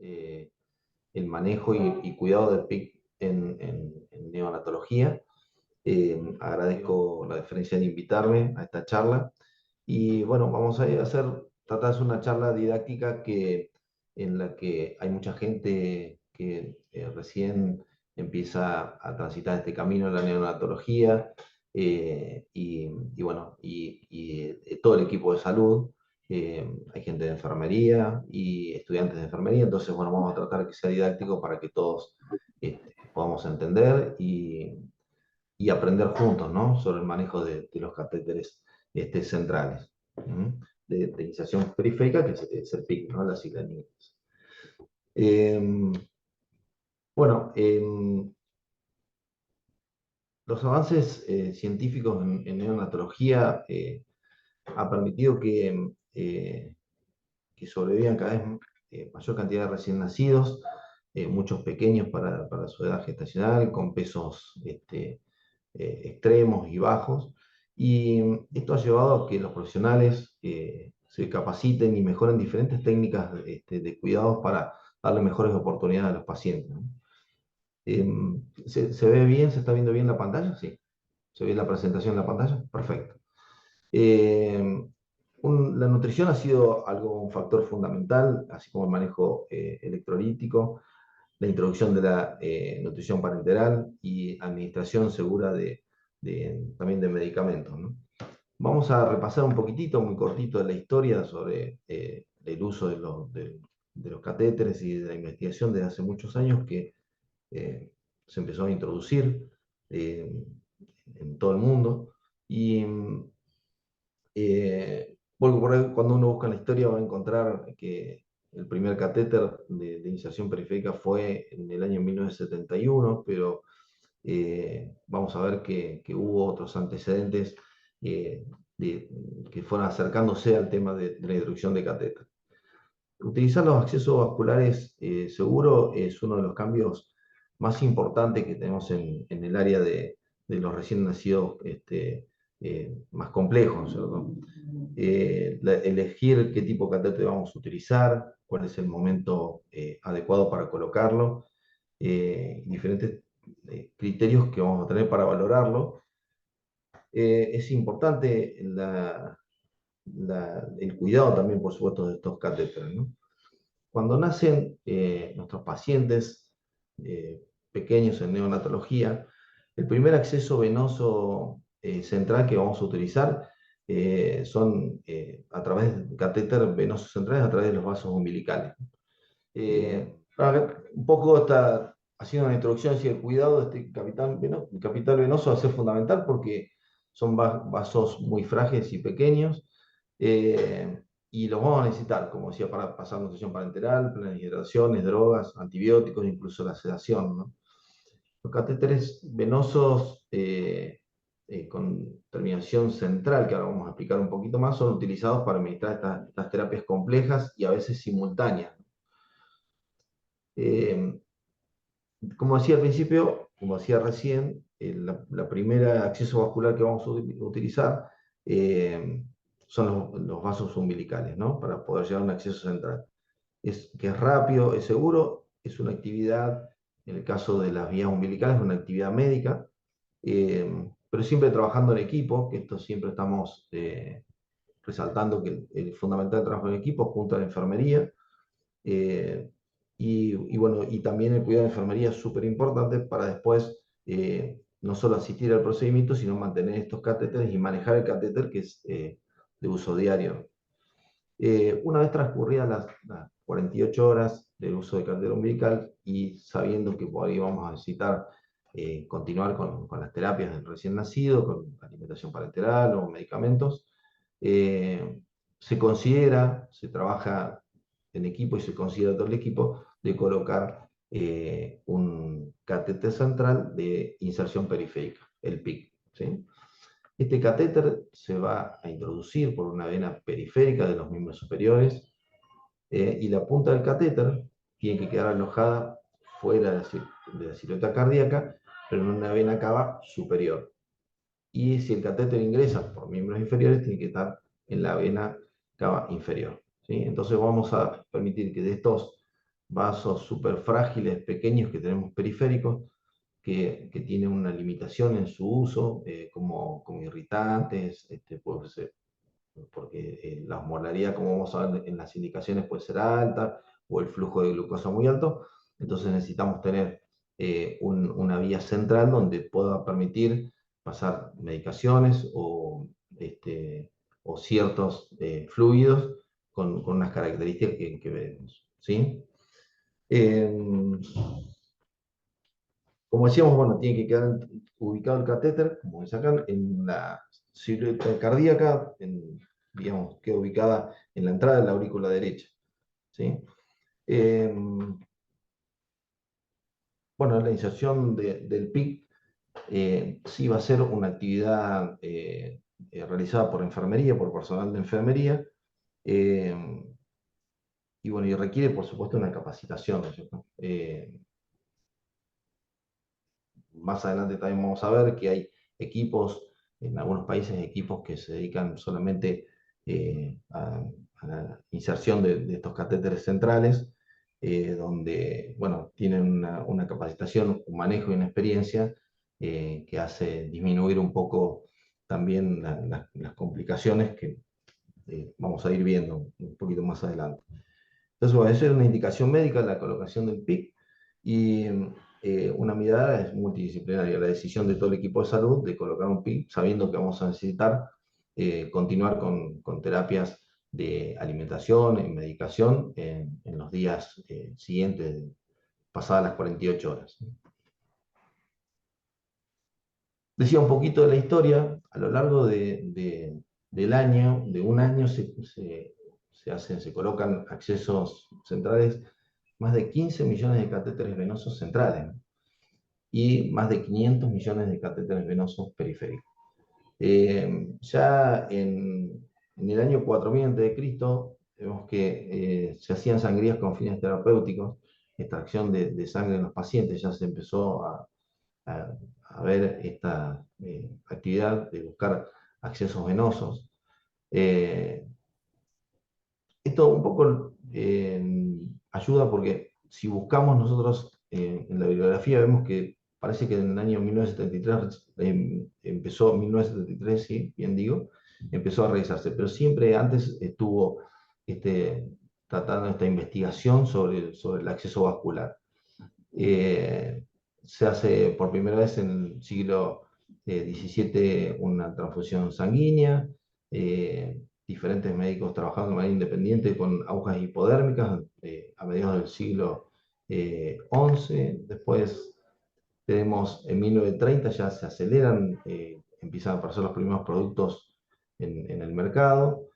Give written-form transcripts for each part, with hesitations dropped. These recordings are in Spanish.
el manejo y cuidado del PIC en neonatología. Agradezco la deferencia de invitarme a esta charla. Y bueno, vamos a tratar de hacer una charla didáctica en la que hay mucha gente que recién empieza a transitar este camino de la neonatología, y todo el equipo de salud. Hay gente de enfermería y estudiantes de enfermería, entonces bueno, vamos a tratar de que sea didáctico para que todos podamos entender y aprender juntos, ¿no? Sobre el manejo de los catéteres centrales, ¿m? De iniciación periférica, que es el PIC, ¿no? La sigla en inglés. Bueno, los avances científicos en neonatología ha permitido que sobrevivan cada vez mayor cantidad de recién nacidos, muchos pequeños para su edad gestacional, con pesos extremos y bajos. Y esto ha llevado a que los profesionales se capaciten y mejoren diferentes técnicas de cuidados para darle mejores oportunidades a los pacientes, ¿no? ¿Se ve bien? ¿Se está viendo bien la pantalla? Sí. ¿Se ve la presentación en la pantalla? Perfecto. Eh, la nutrición ha sido un factor fundamental, así como el manejo electrolítico, la introducción de la nutrición parenteral y administración segura también de medicamentos, ¿no? Vamos a repasar un poquitito, muy cortito, de la historia sobre el uso de los catéteres y de la investigación desde hace muchos años que se empezó a introducir eh, en todo el mundo. Y bueno, por ahí, cuando uno busca en la historia va a encontrar que el primer catéter de inserción periférica fue en el año 1971, pero vamos a ver que hubo otros antecedentes eh, que fueron acercándose al tema de la introducción de catéter. Utilizar los accesos vasculares seguros es uno de los cambios más importantes que tenemos en el área de los recién nacidos más complejos, ¿cierto? Elegir qué tipo de catéter vamos a utilizar, cuál es el momento adecuado para colocarlo, diferentes criterios que vamos a tener para valorarlo. Es importante el cuidado también, por supuesto, de estos catéteres, ¿no? Cuando nacen nuestros pacientes pequeños en neonatología, el primer acceso venoso central que vamos a utilizar son a través de catéter venosos centrales, a través de los vasos umbilicales. Un poco haciendo una introducción hacia el cuidado de este capital venoso va a ser fundamental porque son vasos muy frágiles y pequeños, y los vamos a necesitar, como decía, para pasar nutrición parenteral, planes de hidrataciones, drogas, antibióticos, incluso la sedación, ¿no? Los catéteres venosos con terminación central, que ahora vamos a explicar un poquito más, son utilizados para administrar estas terapias complejas y a veces simultáneas. Eh, Como decía al principio, como decía recién, la primera acceso vascular que vamos a utilizar son los vasos umbilicales, ¿no? Para poder llegar a un acceso central. Que es rápido, es seguro, es una actividad, en el caso de las vías umbilicales, una actividad médica, pero siempre trabajando en equipo, que esto siempre estamos resaltando que el fundamental trabajo en equipo junto a la enfermería. eh, bueno, y también el cuidado de enfermería es súper importante para después no solo asistir al procedimiento, sino mantener estos catéteres y manejar el catéter que es de uso diario. Una vez transcurridas las 48 horas del uso de catéter umbilical y sabiendo que por ahí vamos a necesitar continuar con las terapias del recién nacido, con alimentación parenteral o medicamentos, se trabaja en equipo y se considera todo el equipo de colocar un catéter central de inserción periférica, el PIC, ¿sí? Este catéter se va a introducir por una vena periférica de los miembros superiores, y la punta del catéter tiene que quedar alojada fuera de la silueta cardíaca, pero en una vena cava superior. Y si el catéter ingresa por miembros inferiores, tiene que estar en la vena cava inferior, ¿sí? Entonces vamos a permitir que vasos súper frágiles, pequeños que tenemos periféricos, que tienen una limitación en su uso, como irritantes, pues, porque la osmolaridad, como vamos a ver en las indicaciones, puede ser alta o el flujo de glucosa muy alto. Entonces necesitamos tener una vía central donde pueda permitir pasar medicaciones o ciertos fluidos con unas características que vemos. ¿Sí? Eh, Como decíamos, bueno, tiene que quedar ubicado el catéter, como dice acá, en la silueta cardíaca, digamos, queda ubicada en la entrada de la aurícula derecha. ¿Sí? Eh, bueno, la inserción del PIC sí va a ser una actividad realizada por enfermería, por personal de enfermería, eh, y bueno, y requiere, por supuesto, una capacitación, ¿no es cierto? Más adelante también vamos a ver que hay equipos, en algunos países, equipos que se dedican solamente a la inserción de estos catéteres centrales, donde, bueno, tienen una capacitación, un manejo y una experiencia que hace disminuir un poco también las complicaciones que vamos a ir viendo un poquito más adelante. Entonces, bueno, eso es una indicación médica, la colocación del PIC, y una mirada es multidisciplinaria, la decisión de todo el equipo de salud de colocar un PIC, sabiendo que vamos a necesitar continuar con terapias de alimentación y medicación en los días siguientes, pasadas las 48 horas. Decía un poquito de la historia, a lo largo del año, de un año se colocan accesos centrales, más de 15 millones de catéteres venosos centrales, ¿no? Y más de 500 millones de catéteres venosos periféricos. Ya en el año 4000 a.C., vemos que se hacían sangrías con fines terapéuticos, extracción de sangre en los pacientes, ya se empezó a, a ver esta actividad de buscar accesos venosos. Eh, Esto un poco ayuda porque si buscamos nosotros en la bibliografía, vemos que parece que en el año 1973 empezó, 1973, sí, bien digo, empezó a realizarse, pero siempre antes estuvo este, tratando esta investigación sobre el acceso vascular. Eh, Se hace por primera vez en el siglo XVII una transfusión sanguínea, diferentes médicos trabajando de manera independiente con agujas hipodérmicas a mediados del siglo XI. Después tenemos en 1930 ya se aceleran, empiezan a aparecer los primeros productos en el mercado.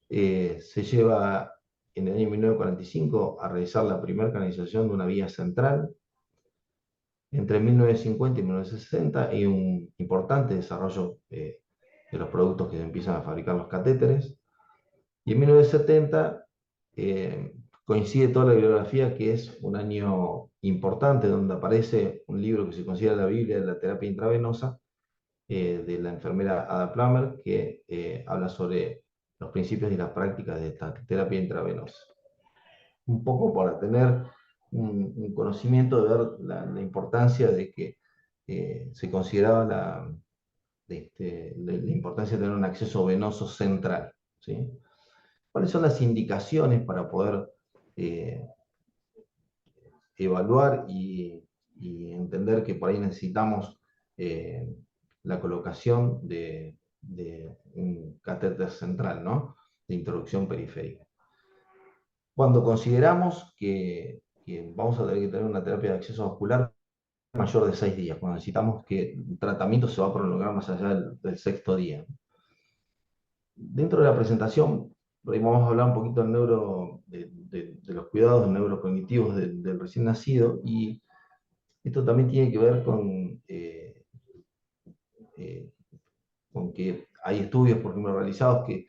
Se lleva en el año 1945 a realizar la primera canalización de una vía central. Entre 1950 y 1960 hay un importante desarrollo de los productos que se empiezan a fabricar los catéteres. Y en 1970 coincide toda la bibliografía que es un año importante donde aparece un libro que se considera la Biblia de la terapia intravenosa de la enfermera Ada Plummer, que habla sobre los principios y las prácticas de esta terapia intravenosa. Un poco para tener un conocimiento de ver la importancia de que se consideraba la importancia de tener un acceso venoso central. ¿Sí? ¿Cuáles son las indicaciones para poder eh, evaluar y entender que por ahí necesitamos eh, la colocación de un catéter central, ¿no? De introducción periférica? Cuando consideramos que vamos a tener que tener una terapia de acceso vascular mayor de 6 días, cuando necesitamos que el tratamiento se va a prolongar más allá del sexto día. Dentro de la presentación, vamos a hablar un poquito de los cuidados neurocognitivos del recién nacido, y esto también tiene que ver eh, con que hay estudios, por ejemplo, realizados que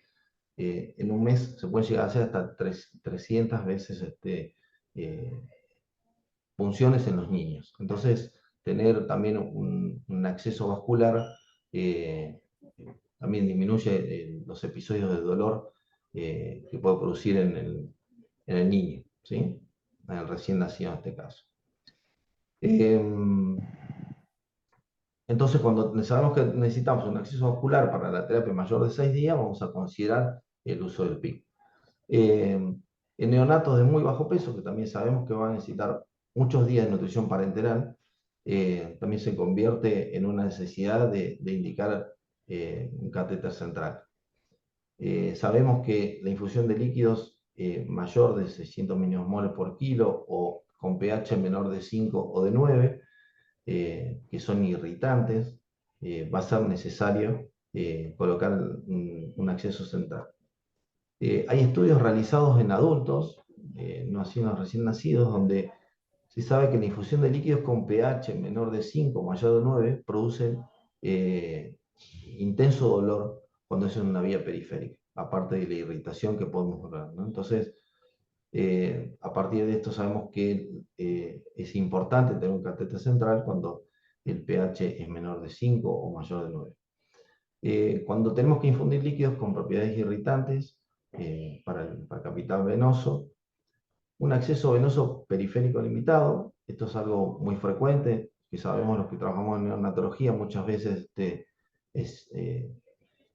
en un mes se pueden llegar a hacer hasta 300 veces eh, funciones en los niños. Entonces, tener también un acceso vascular también disminuye los episodios de dolor que puede producir en el niño. ¿Sí? al recién nacido en este caso. Eh, entonces, cuando sabemos que necesitamos un acceso vascular para la terapia mayor de 6 días, vamos a considerar el uso del PIC. En neonatos de muy bajo peso, que también sabemos que van a necesitar muchos días de nutrición parenteral, también se convierte en una necesidad de indicar un catéter central. Sabemos que la infusión de líquidos mayor de 600 milimoles por kilo o con pH menor de 5 o de 9, que son irritantes, va a ser necesario colocar un acceso central. Hay estudios realizados en adultos, no así en los recién nacidos, donde se sabe que la infusión de líquidos con pH menor de 5 o mayor de 9 produce intenso dolor cuando es en una vía periférica, aparte de la irritación que podemos ver, ¿no? Entonces, a partir de esto sabemos que es importante tener un catéter central cuando el pH es menor de 5 o mayor de 9. Cuando tenemos que infundir líquidos con propiedades irritantes para capital venoso, un acceso venoso periférico limitado, esto es algo muy frecuente, que sabemos los que trabajamos en neonatología, muchas veces es, eh,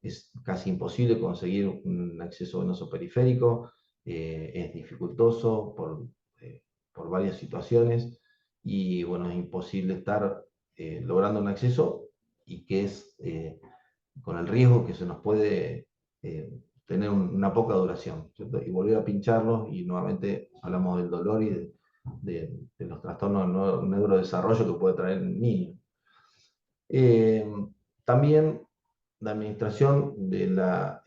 es casi imposible conseguir un acceso venoso periférico, es dificultoso por varias situaciones y bueno, es imposible estar logrando un acceso y que es con el riesgo que se nos puede tener una poca duración, ¿cierto? Y volver a pincharlos y nuevamente hablamos del dolor y de los trastornos de neurodesarrollo que puede traer el niño. También la administración de la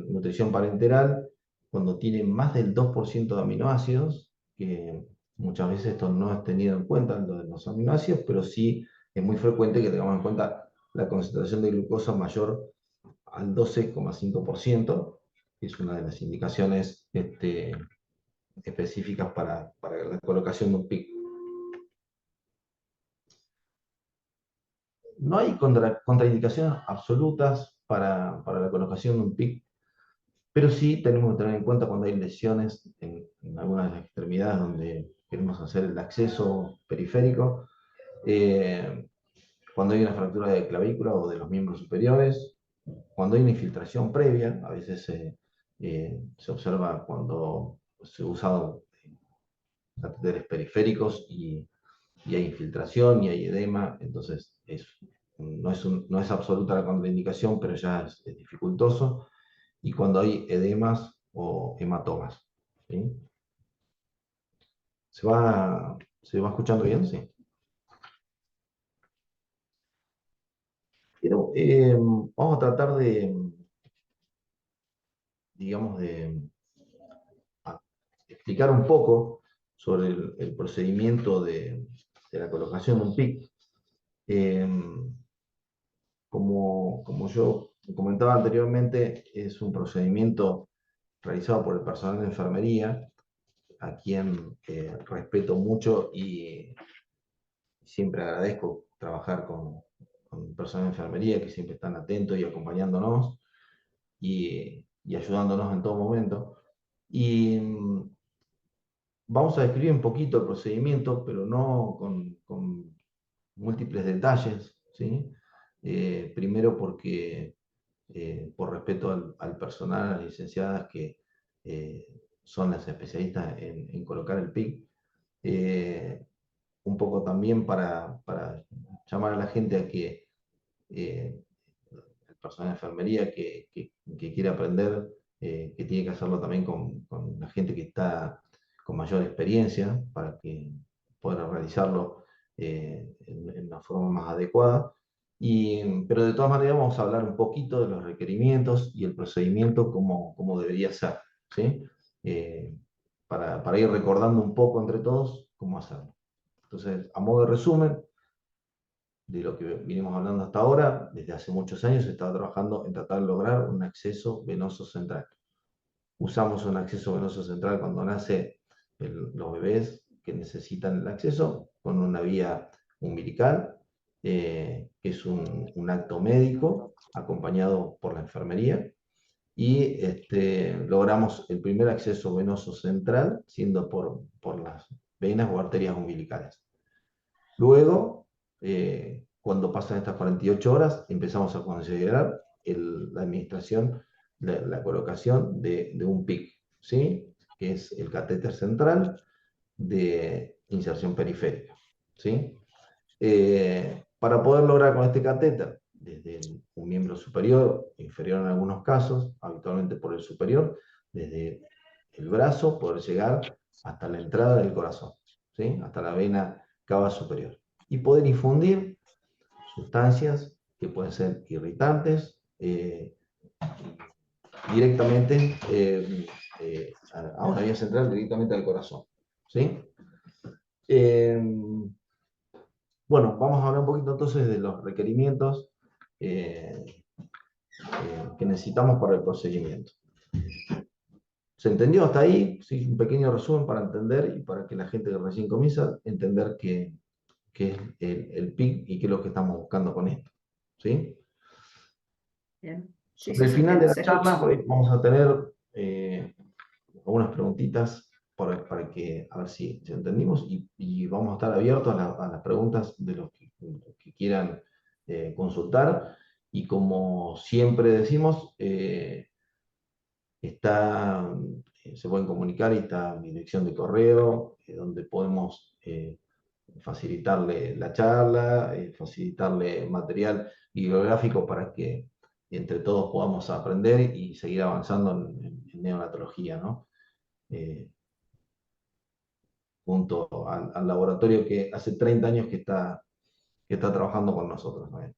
nutrición parenteral, cuando tiene más del 2% de aminoácidos, que muchas veces esto no es tenido en cuenta, lo de los aminoácidos, pero sí es muy frecuente que tengamos en cuenta la concentración de glucosa mayor al 12,5%, que es una de las indicaciones específicas para la colocación de un PIC. No hay contraindicaciones absolutas para la colocación de un PIC, pero sí tenemos que tener en cuenta cuando hay lesiones en algunas de las extremidades donde queremos hacer el acceso periférico, cuando hay una fractura de clavícula o de los miembros superiores, cuando hay una infiltración previa, a veces se observa cuando se usan catéteres periféricos y hay infiltración y hay edema, entonces no es absoluta la contraindicación, pero ya es dificultoso, y cuando hay edemas o hematomas. ¿Sí? ¿Se va escuchando bien? Sí. Pero, vamos a tratar digamos, explicar un poco sobre el procedimiento de la colocación de un PIC. Como yo comentaba anteriormente, es un procedimiento realizado por el personal de enfermería, a quien respeto mucho y siempre agradezco trabajar con personal de enfermería que siempre están atentos y acompañándonos y ayudándonos en todo momento. Y vamos a describir un poquito el procedimiento, pero no con múltiples detalles, ¿sí? Primero porque por respeto al personal, a las licenciadas que son las especialistas en colocar el PIC, un poco también para llamar a la gente a que el personal de enfermería que quiere aprender, que tiene que hacerlo también con la gente que está con mayor experiencia para que pueda realizarlo en una forma más adecuada. Pero de todas maneras vamos a hablar un poquito de los requerimientos y el procedimiento como debería ser, ¿sí? Eh, para ir recordando un poco entre todos cómo hacerlo. Entonces, a modo de resumen de lo que vinimos hablando hasta ahora, desde hace muchos años se estaba trabajando en tratar de lograr un acceso venoso central. Usamos un acceso venoso central cuando nacen los bebés que necesitan el acceso con una vía umbilical, que es un acto médico acompañado por la enfermería, y logramos el primer acceso venoso central, siendo por las venas o arterias umbilicales. Luego, cuando pasan estas 48 horas, empezamos a considerar la administración, la colocación de un PIC, ¿sí? Que es el catéter central de inserción periférica, ¿sí? Para poder lograr con este catéter, desde un miembro superior, inferior en algunos casos, habitualmente por el superior, desde el brazo, poder llegar hasta la entrada del corazón, ¿sí? Hasta la vena cava superior. Y poder infundir sustancias que pueden ser irritantes directamente a una vía central, directamente al corazón, ¿sí? Eh, bueno, vamos a hablar un poquito entonces de los requerimientos que necesitamos para el procedimiento. ¿Se entendió hasta ahí? Sí, un pequeño resumen para entender y para que la gente que recién comienza entender qué es el PIC y qué es lo que estamos buscando con esto. ¿Sí? Bien. Sí, Sobre sí, el se final entiende, de la se charla escucha. vamos a tener algunas preguntitas para que, a ver si entendimos y vamos a estar abiertos a las preguntas de los que quieran consultar. Y como siempre decimos, se pueden comunicar y está mi dirección de correo, donde podemos facilitarle la charla, facilitarle material bibliográfico para que entre todos podamos aprender y seguir avanzando en neonatología, ¿no? Junto al laboratorio que hace 30 años que está trabajando con nosotros también.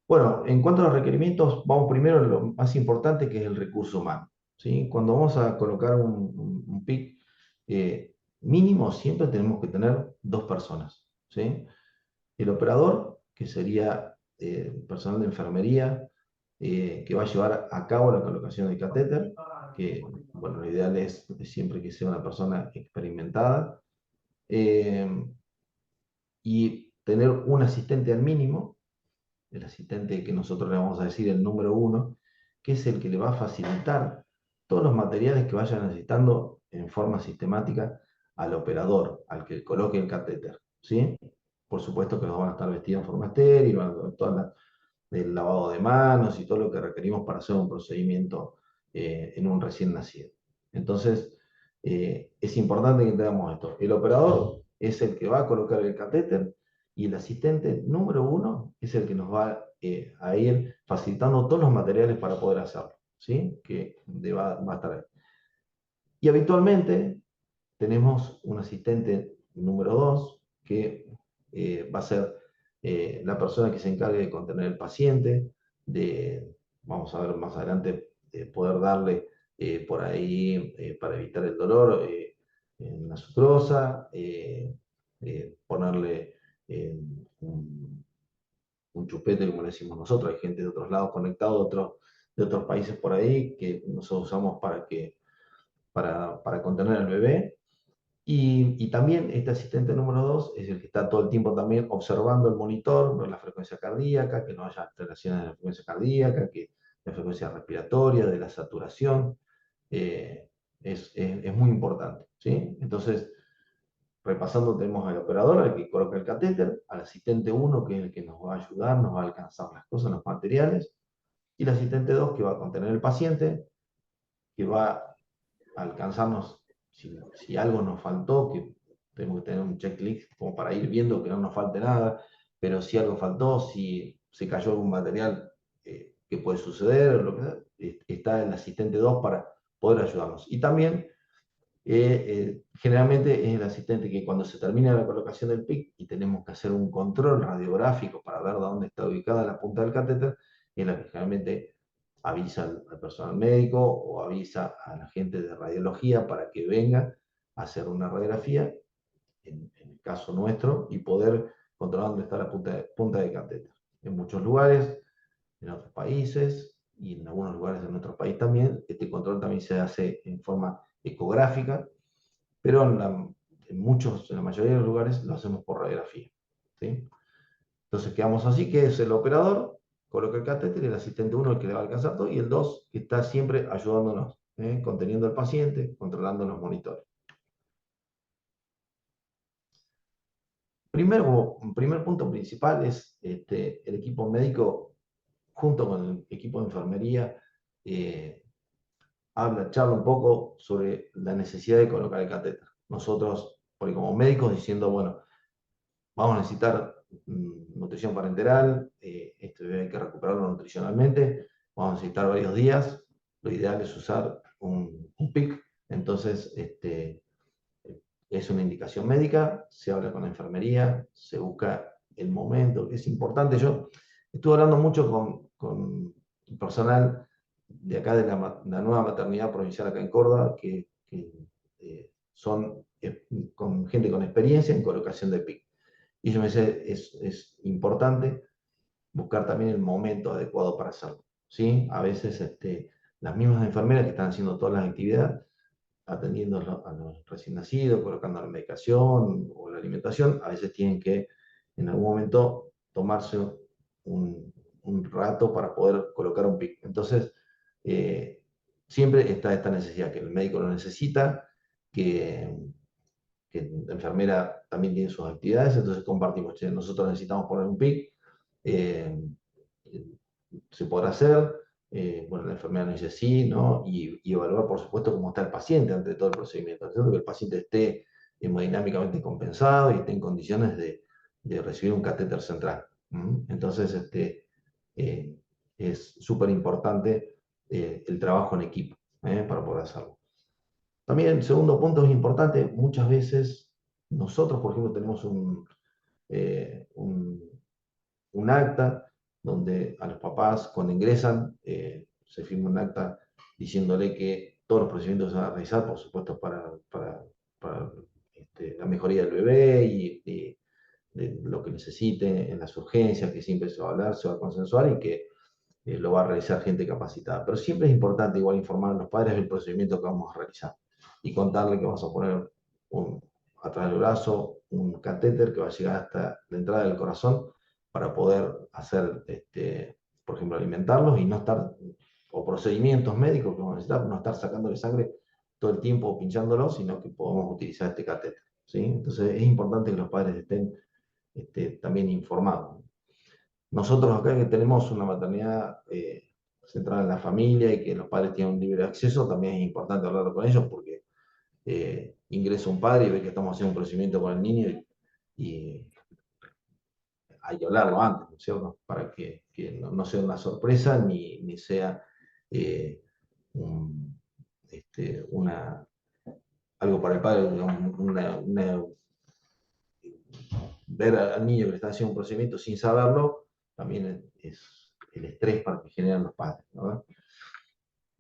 Bueno, en cuanto a los requerimientos, vamos primero a lo más importante, que es el recurso humano, ¿sí? Cuando vamos a colocar un PIC, mínimo siempre tenemos que tener 2 personas, ¿sí? El operador, que sería personal de enfermería, que va a llevar a cabo la colocación del catéter, que, bueno, lo ideal es siempre que sea una persona experimentada, eh, y tener un asistente al mínimo, el asistente que nosotros le vamos a decir el número 1, que es el que le va a facilitar todos los materiales que vaya necesitando en forma sistemática al operador, al que coloque el catéter, ¿sí? Por supuesto que los van a estar vestidos en forma estéril, van a tener todo el lavado de manos y todo lo que requerimos para hacer un procedimiento en un recién nacido. Entonces, es importante que entendamos esto. El operador es el que va a colocar el catéter y el asistente número 1 es el que nos va a ir facilitando todos los materiales para poder hacerlo, ¿sí? Que va a estar ahí. Y habitualmente tenemos un asistente número 2 que va a ser la persona que se encargue de contener el paciente, vamos a ver más adelante, poder darle por ahí, para evitar el dolor, una sucrosa, ponerle un, un chupete, como le decimos nosotros. Hay gente de otros lados conectado, de otros países por ahí, que nosotros usamos para contener al bebé. Y también este asistente número 2 es el que está todo el tiempo también observando el monitor, ver la frecuencia cardíaca, que no haya alteraciones de la frecuencia cardíaca, que la frecuencia respiratoria, de la saturación. eh, es muy importante, ¿sí? Entonces, repasando, tenemos al operador, al que coloca el catéter, al asistente 1, que es el que nos va a ayudar, nos va a alcanzar las cosas, los materiales, y el asistente 2, que va a contener el paciente, que va alcanzarnos si algo nos faltó, que tenemos que tener un checklist como para ir viendo que no nos falte nada, pero si algo faltó, si se cayó algún material que puede suceder, lo que sea, está el asistente 2 para poder ayudarnos. Y también, generalmente es el asistente que cuando se termina la colocación del PIC y tenemos que hacer un control radiográfico para ver dónde está ubicada la punta del catéter, es la que generalmente avisa al personal médico o avisa a la gente de radiología para que venga a hacer una radiografía, en el caso nuestro, y poder controlar dónde está la punta de catéter. En muchos lugares, en otros países y en algunos lugares de nuestro país también, este control también se hace en forma ecográfica, pero en la mayoría de los lugares lo hacemos por radiografía, ¿sí? Entonces quedamos así, que es el operador, coloca el catéter, el asistente 1 el que le va a alcanzar todo, y el 2 que está siempre ayudándonos, conteniendo al paciente, controlando los monitores. Un primer punto principal es el equipo médico junto con el equipo de enfermería charla un poco sobre la necesidad de colocar el catéter. Nosotros, porque como médicos, diciendo, bueno, vamos a necesitar nutrición parenteral, esto hay que recuperarlo nutricionalmente, vamos a necesitar varios días, lo ideal es usar un PIC, entonces es una indicación médica, se habla con la enfermería, se busca el momento, que es importante. Yo estuve hablando mucho con personal de acá de la nueva maternidad provincial acá en Córdoba, son con gente con experiencia en colocación de PIC. Y yo me dice, es importante buscar también el momento adecuado para hacerlo. ¿Sí? A veces las mismas enfermeras que están haciendo todas las actividades, atendiendo a los recién nacidos, colocando la medicación o la alimentación, a veces tienen que en algún momento tomarse un rato para poder colocar un PIC. Entonces, siempre está esta necesidad, que el médico lo necesita, que, que la enfermera también tiene sus actividades, entonces compartimos, che, nosotros necesitamos poner un PIC, eh, se podrá hacer, bueno, la enfermera nos dice sí, ¿no? Y evaluar, por supuesto, cómo está el paciente ante todo el procedimiento, ¿cierto? Que el paciente esté hemodinámicamente compensado y esté en condiciones de recibir un catéter central. Entonces, eh, es súper importante el trabajo en equipo para poder hacerlo. También el segundo punto es importante, muchas veces nosotros, por ejemplo, tenemos eh, un, un acta donde a los papás cuando ingresan se firma un acta diciéndole que todos los procedimientos se van a realizar, por supuesto, para la mejoría del bebé y de lo que necesite en las urgencias, que siempre se va a hablar, se va a consensuar y que lo va a realizar gente capacitada. Pero siempre es importante igual informar a los padres del procedimiento que vamos a realizar y contarle que vamos a poner a través del brazo un catéter que va a llegar hasta la entrada del corazón para poder hacer, por ejemplo, alimentarlos y no estar, o procedimientos médicos que vamos a necesitar, no estar sacándole sangre todo el tiempo pinchándolos, sino que podemos utilizar este catéter. ¿Sí? Entonces es importante que los padres estén también informados. Nosotros acá que tenemos una maternidad centrada en la familia y que los padres tienen un libre acceso, también es importante hablarlo con ellos porque ingresa un padre y ve que estamos haciendo un procedimiento con el niño y hay que hablarlo antes, ¿no es cierto? Para que no sea una sorpresa ni sea eh, un, una, algo para el padre, ver al niño que le está haciendo un procedimiento sin saberlo, también es el estrés para que generan los padres, ¿no?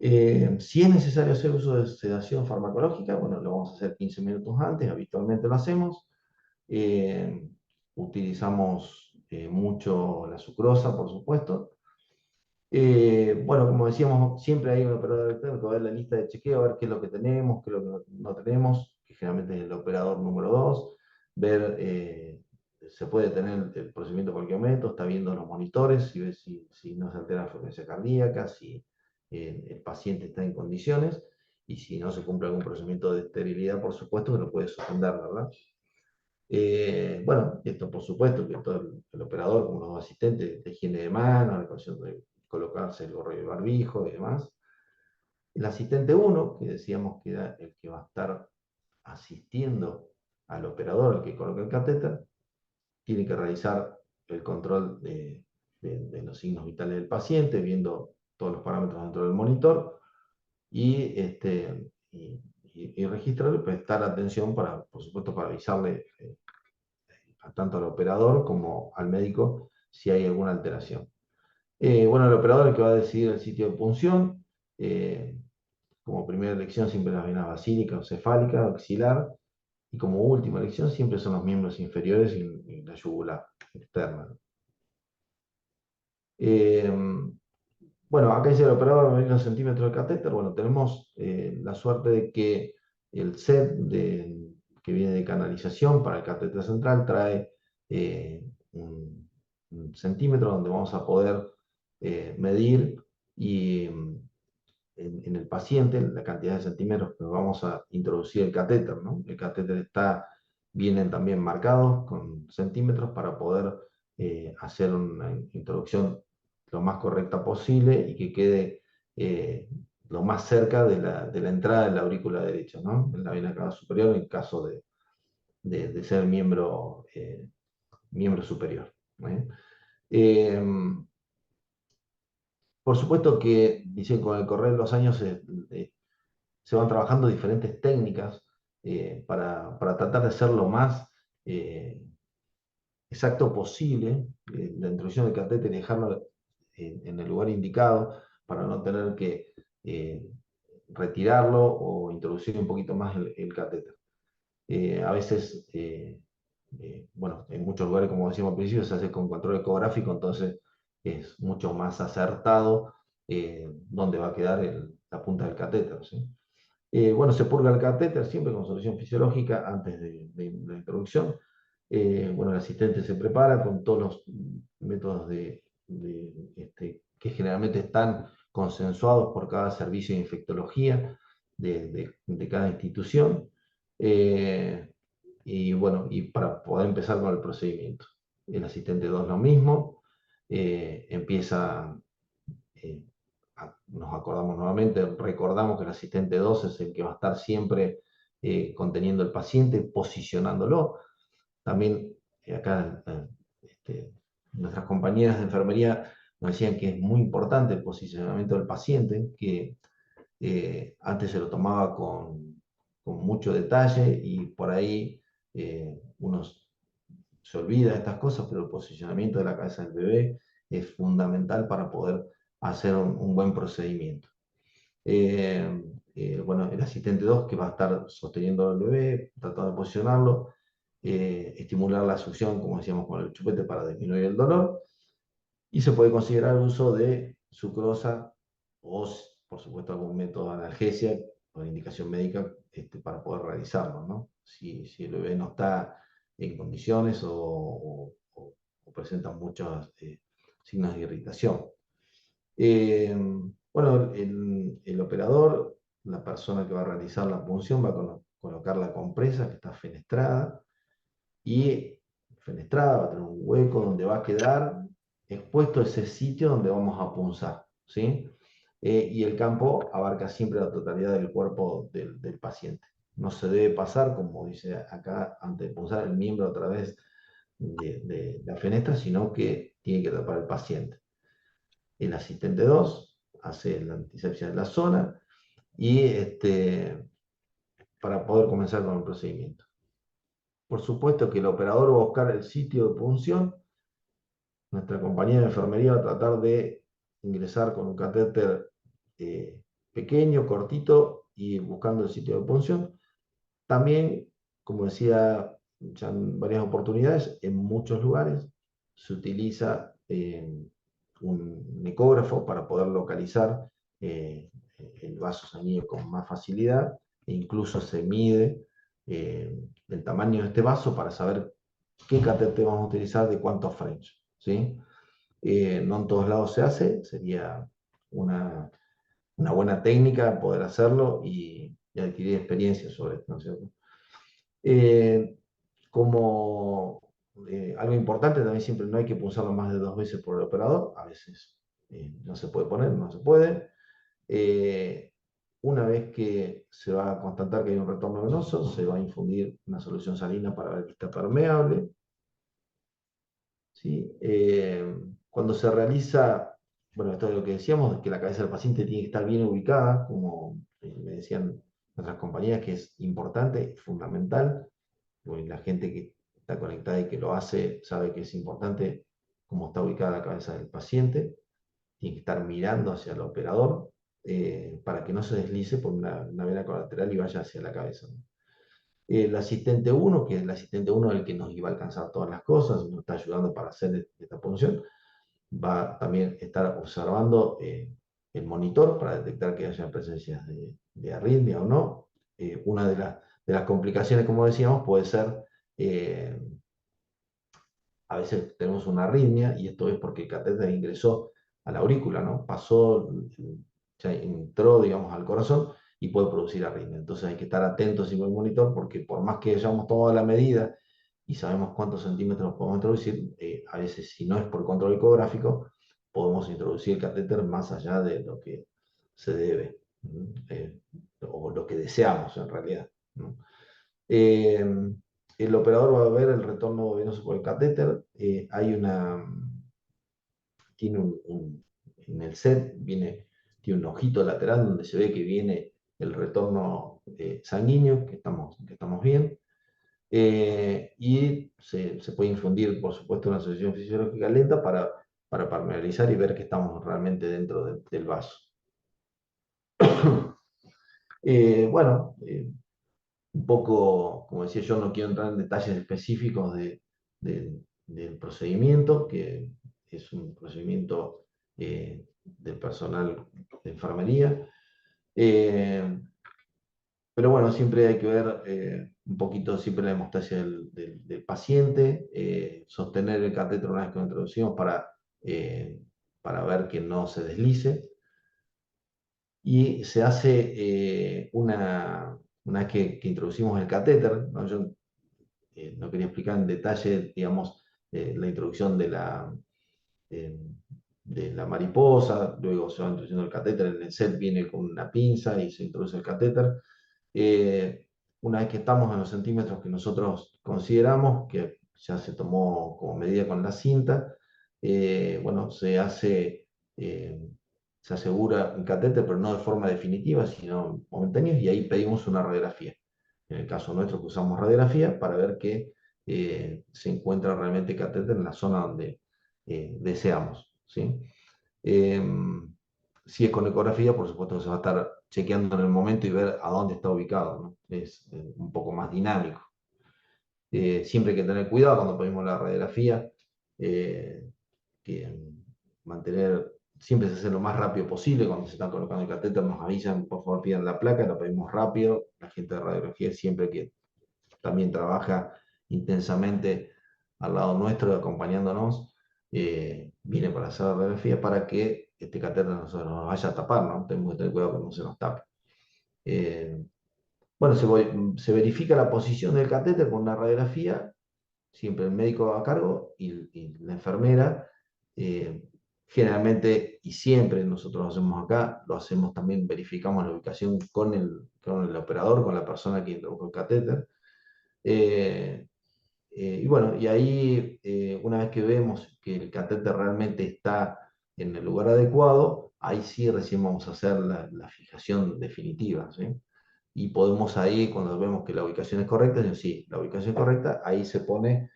Si es necesario hacer uso de sedación farmacológica, bueno, lo vamos a hacer 15 minutos antes, habitualmente lo hacemos. Eh, Utilizamos mucho la sucrosa, por supuesto. Bueno, como decíamos, siempre hay un operador externo que va a ver la lista de chequeo, a ver qué es lo que tenemos, qué es lo que no tenemos, que generalmente es el operador número 2, ver, se puede tener el procedimiento en cualquier momento, está viendo los monitores, y ve si no se altera la frecuencia cardíaca, si el paciente está en condiciones, y si no se cumple algún procedimiento de esterilidad, por supuesto que lo puede suspender, ¿verdad? Bueno, esto por supuesto que todo el operador, como los asistentes de higiene de manos, la cuestión de colocarse el gorro y el barbijo y demás. El asistente 1, que decíamos que era el que va a estar asistiendo al operador, al que coloca el catéter, tiene que realizar el control de los signos vitales del paciente, viendo todos los parámetros dentro del monitor y registrarlo y prestar atención para, por supuesto, para avisarle tanto al operador como al médico si hay alguna alteración. Bueno, el operador es el que va a decidir el sitio de punción. Como primera elección siempre las venas basílicas o cefálica, axilar. Y como última elección siempre son los miembros inferiores y la yugular externa. Eh, bueno, acá dice el operador medir los centímetros del catéter. Bueno, tenemos la suerte de que el set que viene de canalización para el catéter central trae un centímetro donde vamos a poder medir y en el paciente la cantidad de centímetros que vamos a introducir el catéter, ¿no? El catéter vienen también marcados con centímetros para poder hacer una introducción lo más correcta posible y que quede lo más cerca de la entrada de la aurícula derecha, ¿no? En la vena cava superior en caso de ser miembro superior. ¿Eh? Eh, por supuesto que, dicen, con el correr de los años se van trabajando diferentes técnicas para tratar de ser lo más eh, exacto posible, la introducción del catéter y dejarlo en el lugar indicado para no tener que retirarlo o introducir un poquito más el catéter. A veces, bueno, en muchos lugares, como decíamos al principio, se hace con control ecográfico, entonces es mucho más acertado dónde va a quedar la punta del catéter, ¿sí? Bueno, se purga el catéter siempre con solución fisiológica antes de la introducción. Bueno, el asistente se prepara con todos los métodos que generalmente están consensuados por cada servicio de infectología de cada institución. Eh, y bueno, y para poder empezar con el procedimiento. El asistente 2 lo mismo, empieza eh, nos acordamos nuevamente, recordamos que el asistente 2 es el que va a estar siempre conteniendo el paciente, posicionándolo. También acá nuestras compañeras de enfermería nos decían que es muy importante el posicionamiento del paciente, que antes se lo tomaba con mucho detalle y por ahí uno se olvida de estas cosas, pero el posicionamiento de la cabeza del bebé es fundamental para poder hacer un buen procedimiento. Bueno, el asistente 2 que va a estar sosteniendo al bebé, tratando de posicionarlo, estimular la succión, como decíamos, con el chupete para disminuir el dolor, y se puede considerar el uso de sucrosa o, por supuesto, algún método de analgesia con indicación médica para poder realizarlo, ¿no? Si el bebé no está en condiciones o presenta muchos signos de irritación. Eh, bueno, el operador, la persona que va a realizar la punción, va a colocar la compresa que está fenestrada y fenestrada va a tener un hueco donde va a quedar expuesto ese sitio donde vamos a punzar, ¿sí? Y el campo abarca siempre la totalidad del cuerpo del paciente. No se debe pasar, como dice acá, antes de punzar el miembro a través de la fenestra, sino que tiene que tapar el paciente. El asistente 2 hace la antisepsia de la zona y para poder comenzar con el procedimiento. Por supuesto que el operador va a buscar el sitio de punción. Nuestra compañía de enfermería va a tratar de ingresar con un catéter pequeño, cortito y buscando el sitio de punción. También, como decía ya en varias oportunidades, en muchos lugares se utiliza un ecógrafo para poder localizar eh, el vaso sanguíneo con más facilidad e incluso se mide el tamaño de este vaso para saber qué catéter vamos a utilizar de cuántos French, ¿sí? No en todos lados se hace, sería una buena técnica poder hacerlo y adquirir experiencia sobre esto, ¿no es cierto? Eh, como algo importante, también siempre no hay que pulsarlo más de 2 veces por el operador, a veces no se puede poner, no se puede. Eh, una vez que se va a constatar que hay un retorno venoso, se va a infundir una solución salina para ver que está permeable. ¿Sí? Cuando se realiza, bueno, esto es lo que decíamos, que la cabeza del paciente tiene que estar bien ubicada, como me decían nuestras compañías, que es importante, fundamental, porque la gente que está conectada y que lo hace sabe que es importante cómo está ubicada la cabeza del paciente, tiene que estar mirando hacia el operador para que no se deslice por una vena colateral y vaya hacia la cabeza, ¿no? El asistente 1, que es el asistente 1 el que nos iba a alcanzar todas las cosas, nos está ayudando para hacer esta punción, va también a estar observando el monitor para detectar que haya presencias de arritmia o no. Una de las complicaciones, como decíamos, puede ser, a veces tenemos una arritmia y esto es porque el catéter ingresó a la aurícula, ¿no? Pasó, ya entró, digamos, al corazón y puede producir arritmia. Entonces hay que estar atentos siempre al monitor porque por más que hayamos tomado la medida y sabemos cuántos centímetros podemos introducir, a veces si no es por control ecográfico, podemos introducir el catéter más allá de lo que se debe, o lo que deseamos en realidad, ¿no? Eh, el operador va a ver el retorno venoso por el catéter. Hay una, tiene en el set tiene un ojito lateral donde se ve que viene el retorno sanguíneo, que estamos bien. Y se puede infundir, por supuesto, una solución fisiológica lenta para permeabilizar y ver que estamos realmente dentro del vaso. Bueno, un poco, como decía yo, no quiero entrar en detalles específicos del procedimiento, que es un procedimiento del personal de enfermería. Eh, pero bueno, siempre hay que ver un poquito siempre la hemostasia del paciente, sostener el catéter una vez que lo introducimos para ver que no se deslice. Y se hace una vez que introducimos el catéter, ¿no? Yo no quería explicar en detalle, digamos, la introducción eh, de la mariposa, luego se va introduciendo el catéter, en el set viene con una pinza y se introduce el catéter. Eh, una vez que estamos en los centímetros que nosotros consideramos, que ya se tomó como medida con la cinta, bueno, eh, se asegura un catéter, pero no de forma definitiva, sino momentánea, y ahí pedimos una radiografía. En el caso nuestro que usamos radiografía para ver que se encuentra realmente catéter en la zona donde deseamos, ¿sí? Eh, si es con ecografía, por supuesto que se va a estar chequeando en el momento y ver a dónde está ubicado, ¿no? Es un poco más dinámico. Siempre hay que tener cuidado cuando pedimos la radiografía, que mantener, siempre se hace lo más rápido posible. Cuando se están colocando el catéter nos avisan, por favor pidan la placa, la pedimos rápido. La gente de radiografía siempre que también trabaja intensamente al lado nuestro, acompañándonos, viene para hacer la radiografía para que este catéter no se nos vaya a tapar, ¿no? Tenemos que tener cuidado que no se nos tape. Eh, bueno, se verifica la posición del catéter con una radiografía, siempre el médico a cargo y la enfermera. eh, Generalmente y siempre nosotros lo hacemos acá, lo hacemos también, verificamos la ubicación con el operador, con la persona que introdujo el catéter. Eh, y bueno, y ahí una vez que vemos que el catéter realmente está en el lugar adecuado, ahí sí recién vamos a hacer la fijación definitiva, ¿sí? Y podemos ahí, cuando vemos que la ubicación es correcta, decir, sí, la ubicación es correcta, ahí se pone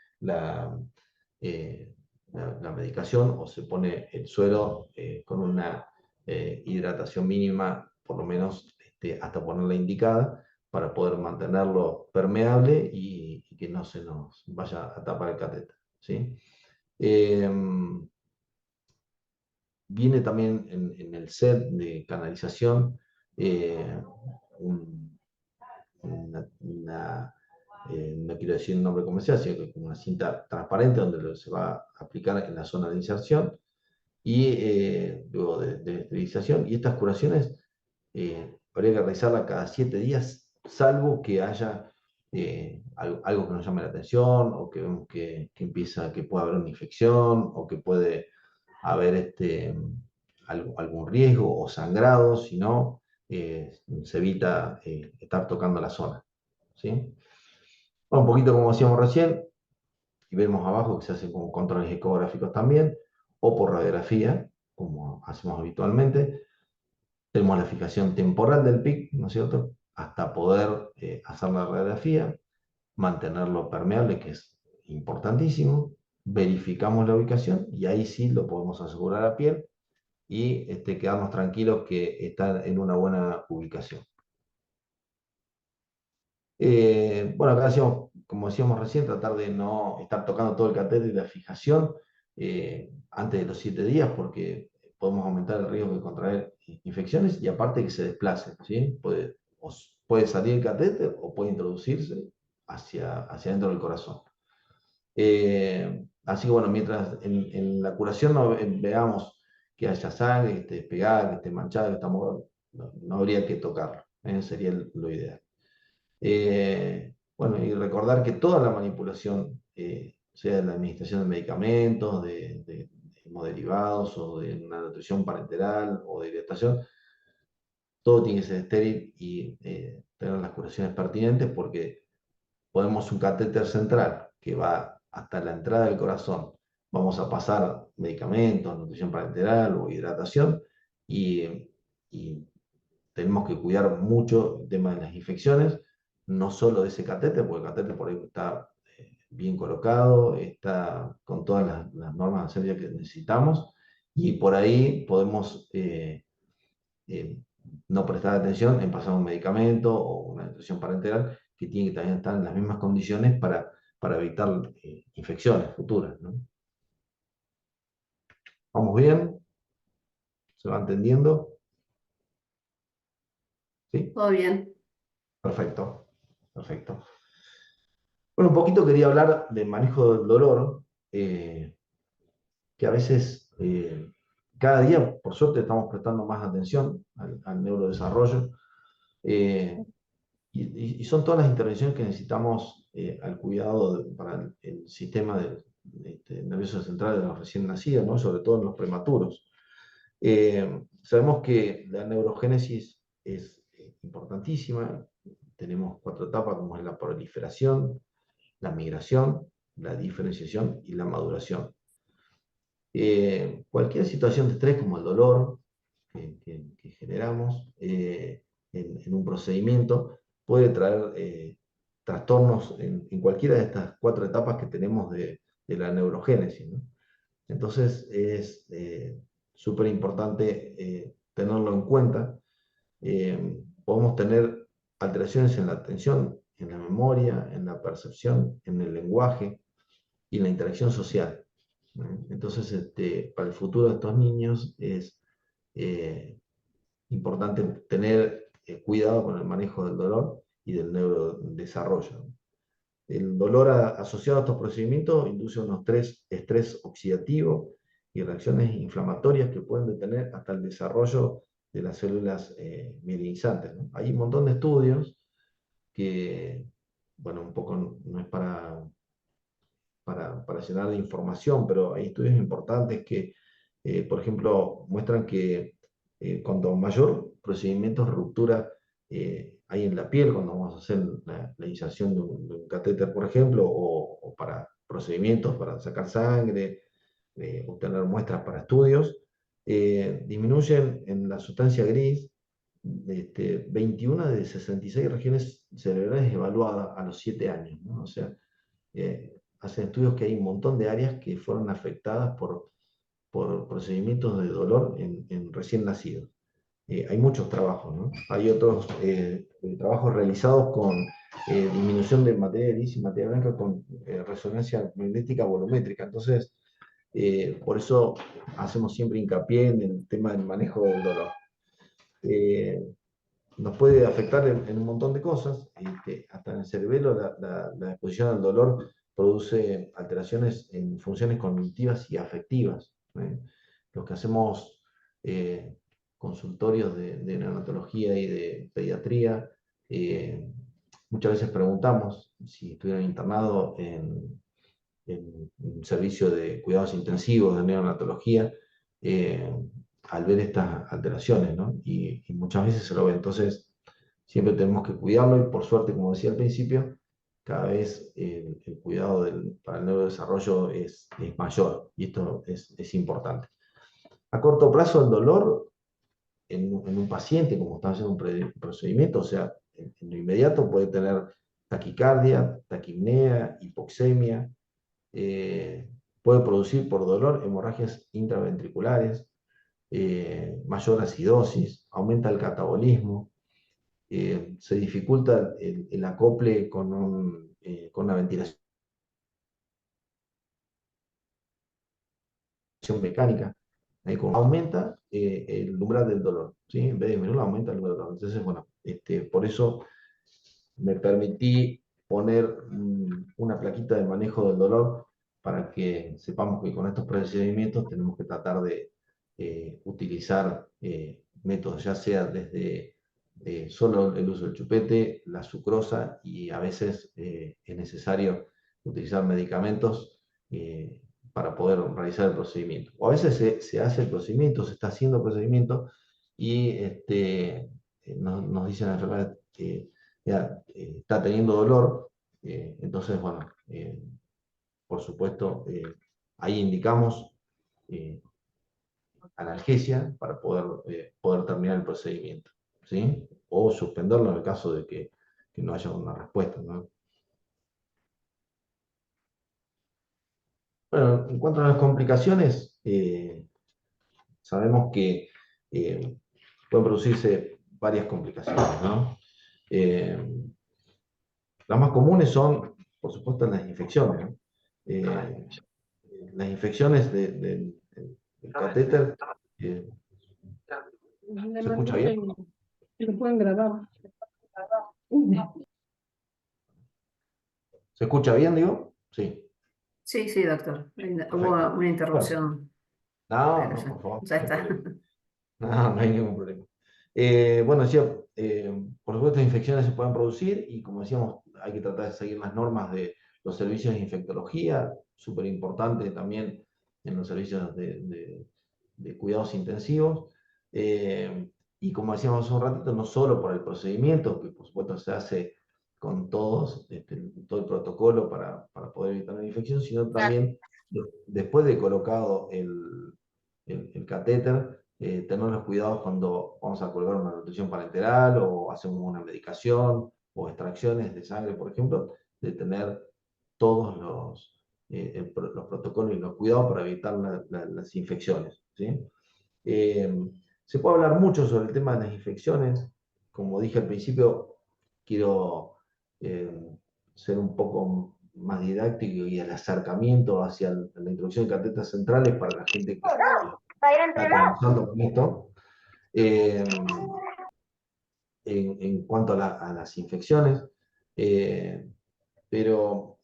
eh, la medicación o se pone el suero con una hidratación mínima, por lo menos hasta ponerla indicada, para poder mantenerlo permeable y que no se nos vaya a tapar el catéter, ¿sí? Eh, Viene también en el set de canalización eh, un- no quiero decir un nombre comercial, sino que como una cinta transparente donde se va a aplicar en la zona de inserción y luego de esterilización. Y estas curaciones habría que realizarlas cada 7 días, salvo que haya algo que nos llame la atención o que vemos que empieza, que puede haber una infección o que puede haber algún riesgo o sangrado, si no, se evita estar tocando la zona, ¿sí? Bueno, un poquito como decíamos recién, y vemos abajo que se hacen con controles ecográficos también, o por radiografía, como hacemos habitualmente. Tenemos la fijación temporal del PIC, ¿no es cierto? Hasta poder hacer la radiografía, mantenerlo permeable, que es importantísimo. Verificamos la ubicación y ahí sí lo podemos asegurar a piel y quedarnos tranquilos que está en una buena ubicación. Bueno, acá decíamos, como decíamos recién, tratar de no estar tocando todo el catéter y la fijación antes de los 7 días, porque podemos aumentar el riesgo de contraer infecciones y aparte que se desplace, ¿sí? Puede salir el catéter o puede introducirse hacia dentro del corazón. Así que bueno, mientras en la curación no veamos que haya sangre, que esté despegada, que esté manchada, que está mojada, no habría que tocarlo, sería lo ideal. Bueno, y recordar que toda la manipulación, sea de la administración de medicamentos, de hemoderivados o de una nutrición parenteral o de hidratación, todo tiene que ser estéril y tener las curaciones pertinentes porque ponemos un catéter central que va hasta la entrada del corazón. Vamos a pasar medicamentos, nutrición parenteral o hidratación y, y tenemos que cuidar mucho el tema de las infecciones, no solo de ese catéter, porque el catéter por ahí está bien colocado, está con todas las normas de sanidad que necesitamos y por ahí podemos eh, no prestar atención en pasar un medicamento o una nutrición parenteral que tiene que también estar en las mismas condiciones para evitar infecciones futuras, ¿no? ¿Vamos bien? ¿Se va entendiendo? ¿Sí? Todo bien. Perfecto, perfecto. Bueno, un poquito quería hablar del manejo del dolor, que a veces, cada día, por suerte, estamos prestando más atención al neurodesarrollo, eh, y son todas las intervenciones que necesitamos al cuidado para el sistema nervioso central de los recién nacidos, ¿no? Sobre todo en los prematuros. Sabemos que la neurogénesis es importantísima. Tenemos 4 etapas, como es la proliferación, la migración, la diferenciación y la maduración. Cualquier situación de estrés, como el dolor que generamos en un procedimiento, puede traer trastornos en cualquiera de estas 4 etapas que tenemos de la neurogénesis, ¿no? Entonces es súper importante tenerlo en cuenta. Podemos tener alteraciones en la atención, en la memoria, en la percepción, en el lenguaje y en la interacción social, ¿no? Entonces, para el futuro de estos niños es eh, importante tener cuidado con el manejo del dolor y del neurodesarrollo. El dolor asociado a estos procedimientos induce un estrés oxidativo y reacciones inflamatorias que pueden detener hasta el desarrollo de las células mielinizantes, ¿no? Hay un montón de estudios que, bueno, un poco no es para llenar de información, pero hay estudios importantes que, por ejemplo, muestran que cuanto mayor procedimientos de ruptura hay en la piel, cuando vamos a hacer la inserción de un catéter, por ejemplo, o para procedimientos para sacar sangre, obtener muestras para estudios, disminuyen en la sustancia gris 21 de 66 regiones cerebrales evaluadas a los 7 años, ¿no? O sea, hacen estudios que hay un montón de áreas que fueron afectadas por procedimientos de dolor en recién nacidos. Hay muchos trabajos, ¿no? Hay otros trabajos realizados con disminución de materia gris y materia blanca con resonancia magnética volumétrica. Entonces, por eso hacemos siempre hincapié en el tema del manejo del dolor. Eh, Nos puede afectar en un montón de cosas, hasta en el cerebelo la exposición al dolor produce alteraciones en funciones cognitivas y afectivas, ¿eh? Los que hacemos consultorios de neonatología y de pediatría, muchas veces preguntamos si estuvieran internados en un servicio de cuidados intensivos de neonatología, eh, al ver estas alteraciones, ¿no? Y muchas veces se lo ve. Entonces, siempre tenemos que cuidarlo y por suerte, como decía al principio, cada vez el cuidado para el neurodesarrollo es mayor y esto es importante. A corto plazo, el dolor en un paciente, como está haciendo un procedimiento, o sea, en lo inmediato puede tener taquicardia, taquipnea, hipoxemia, puede producir por dolor hemorragias intraventriculares, mayor acidosis, aumenta el catabolismo, se dificulta el acople con la ventilación mecánica, aumenta el umbral del dolor, ¿sí? En vez de disminuir, aumenta el umbral del dolor. Entonces, bueno, por eso me permití poner una plaquita de manejo del dolor para que sepamos que con estos procedimientos tenemos que tratar utilizar métodos, ya sea desde solo el uso del chupete, la sucrosa, y a veces es necesario utilizar medicamentos para poder realizar el procedimiento. O a veces se hace el procedimiento, se está haciendo el procedimiento y nos dicen la enfermedad que ya, está teniendo dolor, entonces, bueno, por supuesto, ahí indicamos eh, analgesia para poder terminar el procedimiento, ¿sí? O suspenderlo en el caso de que no haya una respuesta, ¿no? Bueno, en cuanto a las complicaciones, sabemos que eh, pueden producirse varias complicaciones, ¿no? Eh, las más comunes son, por supuesto, las infecciones, ¿no? Eh, las infecciones del catéter, eh, Le ¿se mandé escucha bien? que lo pueden grabar. ¿Se escucha bien, digo? Sí. Sí, sí, doctor. Hubo Perfecto. una Bueno, interrupción, no, pero no, por favor, ya no hay está. problema. No, no hay ningún problema. Bueno, decía, por supuesto, infecciones se pueden producir y como decíamos, hay que tratar de seguir las normas de los servicios de infectología, súper importante también en los servicios de cuidados intensivos. Y como decíamos hace un ratito, no solo por el procedimiento, que por supuesto se hace con todo el protocolo para poder evitar la infección, sino también después de colocado el catéter, tener los cuidados cuando vamos a colgar una nutrición parenteral o hacemos una medicación o extracciones de sangre, por ejemplo, de tener todos los protocolos y los cuidados para evitar las infecciones, ¿sí? Eh, Se puede hablar mucho sobre el tema de las infecciones. Como dije al principio, quiero eh, ser un poco más didáctico y el acercamiento hacia la introducción de catetas centrales para la gente que está comenzando con esto. Eh, en cuanto a las infecciones, eh, pero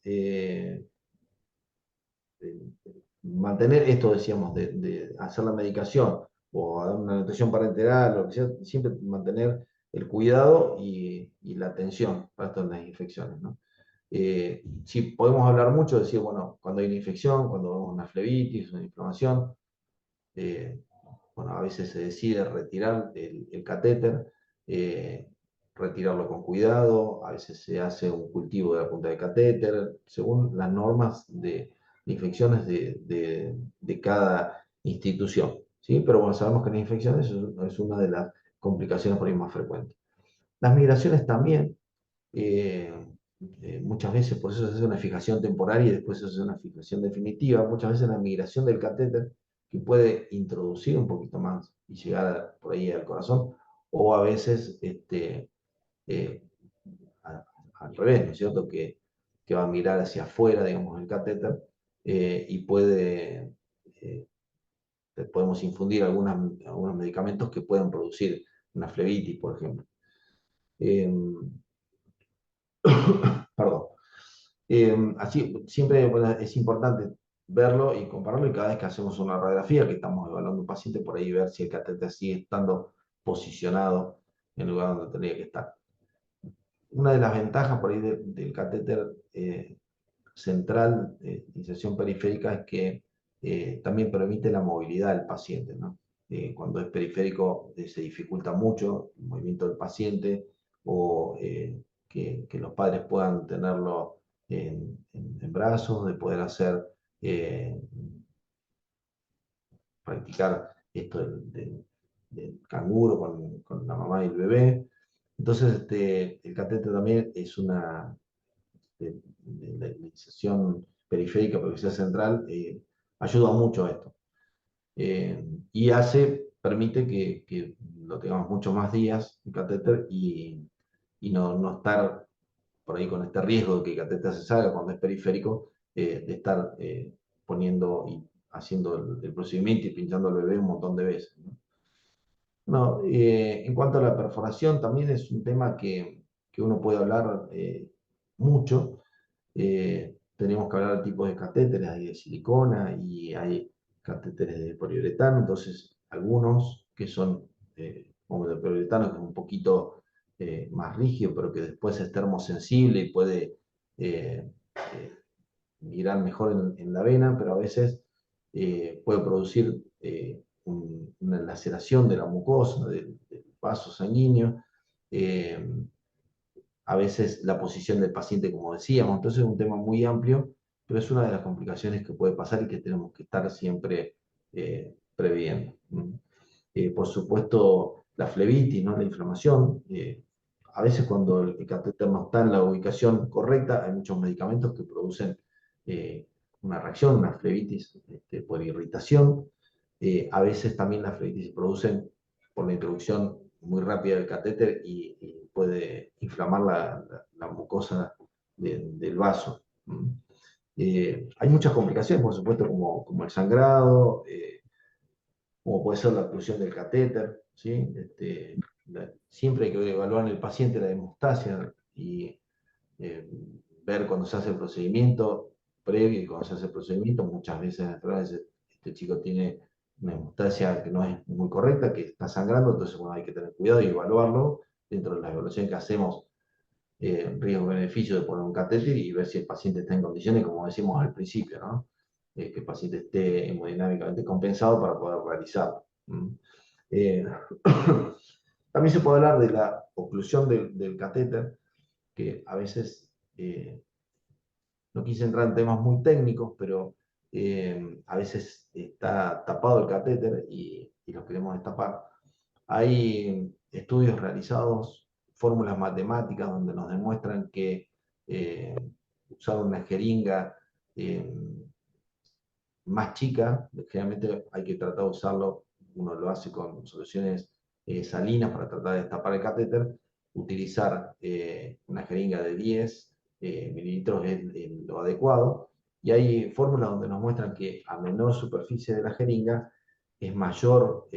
mantener esto, decíamos, de hacer la medicación o dar una nutrición parenteral, lo que sea, siempre mantener el cuidado y la atención para estas las infecciones, ¿no? Sí, podemos hablar mucho, decir, bueno, cuando hay una infección, cuando vemos una flebitis, una inflamación, eh, bueno, a veces se decide retirar el catéter, eh, retirarlo con cuidado, a veces se hace un cultivo de la punta del catéter, según las normas de infecciones de cada institución, ¿sí? Pero bueno, sabemos que las infecciones es una de las complicaciones por ahí más frecuentes. Las migraciones también, eh, muchas veces, por eso se hace una fijación temporaria y después se hace una fijación definitiva, muchas veces la migración del catéter, que puede introducir un poquito más y llegar por ahí al corazón, o a veces eh, a- al revés, ¿no es cierto? Que va a mirar hacia afuera, digamos, el catéter, y eh, podemos infundir algunos medicamentos que pueden producir una flebitis, por ejemplo. Eh, Perdón. Así, siempre bueno, es importante verlo y compararlo y cada vez que hacemos una radiografía, que estamos evaluando un paciente, por ahí ver si el catéter sigue estando posicionado en el lugar donde tendría que estar. Una de las ventajas por ahí del catéter central de inserción periférica es que también permite la movilidad del paciente, ¿no? Cuando es periférico se dificulta mucho el movimiento del paciente o que los padres puedan tenerlo en brazos, de poder eh, practicar esto del canguro con la mamá y el bebé. Entonces, el catéter también es una la iniciación periférica, porque central, ayuda mucho a esto. Y permite que lo tengamos muchos más días, el catéter, y no estar por ahí con este riesgo de que el catéter se salga cuando es periférico, de estar poniendo y haciendo el procedimiento y pinchando al bebé un montón de veces, ¿no? No, en cuanto a la perforación, también es un tema que uno puede hablar mucho. Tenemos que hablar de tipos de catéteres, hay de silicona y hay catéteres de poliuretano, entonces algunos que son, como el poliuretano, que es un poquito más rígido, pero que después es termosensible y puede eh, migrar mejor en la vena, pero a veces puede producir una laceración de la mucosa, del vaso sanguíneo. eh, a veces la posición del paciente, como decíamos. Entonces es un tema muy amplio, pero es una de las complicaciones que puede pasar y que tenemos que estar siempre previendo. Por supuesto, la flebitis, ¿no? La inflamación. A veces cuando el catéter no está en la ubicación correcta, hay muchos medicamentos que producen eh, una reacción, una flebitis por irritación. A veces también las flebitis se producen por la introducción muy rápida del catéter y puede inflamar la mucosa del vaso. Hay muchas complicaciones, por supuesto, como el sangrado, como puede ser la oclusión del catéter, ¿sí? Siempre hay que evaluar en el paciente la hemostasia y eh, ver cuando se hace el procedimiento previo y cuando se hace el procedimiento. Muchas veces este chico tiene una hemostasia que no es muy correcta, que está sangrando, entonces bueno, hay que tener cuidado y evaluarlo dentro de la evaluación que hacemos, riesgo-beneficio de poner un catéter y ver si el paciente está en condiciones, como decimos al principio, ¿no? Que el paciente esté hemodinámicamente compensado para poder realizarlo. Eh, También se puede hablar de la oclusión del catéter, que a veces no quise entrar en temas muy técnicos, pero a veces está tapado el catéter y lo queremos destapar. Hay estudios realizados, fórmulas matemáticas, donde nos demuestran que eh, usar una jeringa eh, más chica, generalmente hay que tratar de usarlo, uno lo hace con soluciones salinas para tratar de destapar el catéter, utilizar una jeringa de 10 mililitros es lo adecuado, y hay fórmulas donde nos muestran que a menor superficie de la jeringa es mayor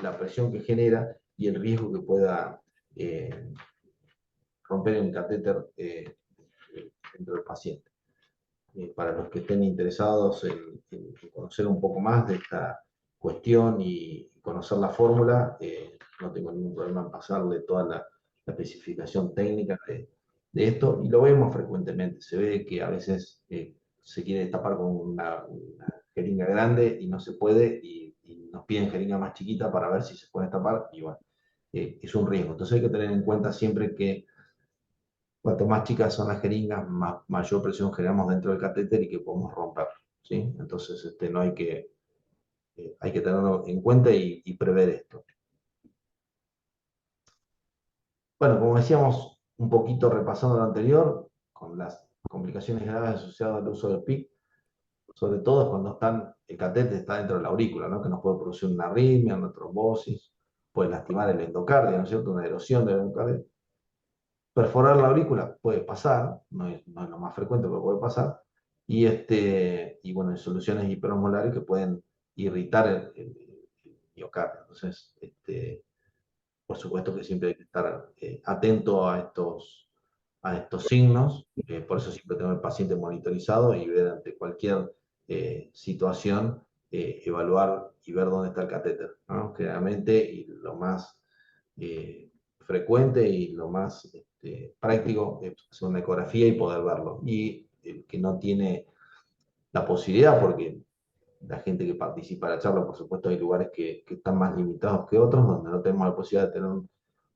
la presión que genera y el riesgo que pueda eh, romper el catéter dentro del paciente. Para los que estén interesados en conocer un poco más de esta cuestión y conocer la fórmula, no tengo ningún problema en pasarle toda la especificación técnica de esto, y lo vemos frecuentemente. Se ve que a veces se quiere destapar con una jeringa grande y no se puede, y nos piden jeringa más chiquita para ver si se puede destapar, y bueno, es un riesgo. Entonces hay que tener en cuenta siempre que cuanto más chicas son las jeringas, mayor presión generamos dentro del catéter y que podemos romper, ¿sí? Entonces no hay que tenerlo en cuenta y prever esto. Bueno, como decíamos, un poquito repasando lo anterior, con las complicaciones graves asociadas al uso del PIC, sobre todo es cuando el catéter está dentro de la aurícula, ¿no? Que nos puede producir una arritmia, una trombosis, puede lastimar el endocardio, ¿no es cierto? Una erosión del endocardio. Perforar la aurícula puede pasar, no es lo más frecuente, pero puede pasar. Y bueno, hay soluciones hiperosmolares que pueden irritar el miocardio. Entonces, por supuesto que siempre hay que estar atento a estos signos. Por eso siempre tener al paciente monitorizado y ver ante cualquier situación, evaluar y ver dónde está el catéter, ¿no? Generalmente, y lo más frecuente y lo más práctico es hacer una ecografía y poder verlo. Y el que no tiene la posibilidad, porque la gente que participa en la charla, por supuesto, hay lugares que están más limitados que otros, donde no tenemos la posibilidad de tener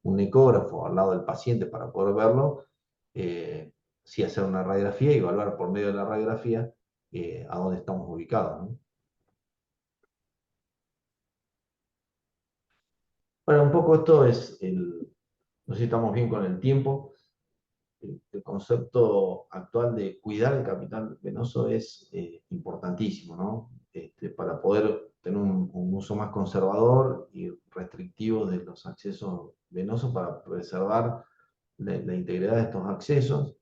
un ecógrafo al lado del paciente para poder verlo, sí hacer una radiografía y evaluar por medio de la radiografía a dónde estamos ubicados, ¿no? Bueno, un poco esto no sé si estamos bien con el tiempo. El concepto actual de cuidar el capital venoso es importantísimo, ¿no? Para poder tener un uso más conservador y restrictivo de los accesos venosos para preservar la integridad de estos accesos,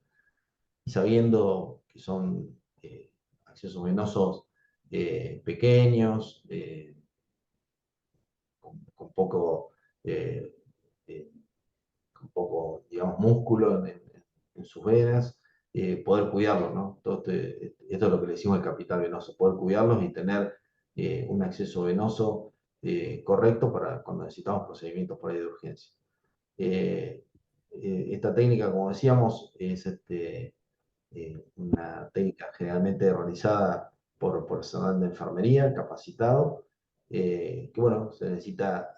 y sabiendo que son accesos venosos pequeños, con poco, eh, eh, digamos, músculo en sus venas, poder cuidarlos, ¿no? Esto es lo que le decimos el capital venoso, poder cuidarlos y tener un acceso venoso correcto para cuando necesitamos procedimientos por ahí de urgencia. Eh, Esta técnica, como decíamos, es una técnica generalmente realizada por personal de enfermería capacitado, que bueno, se necesita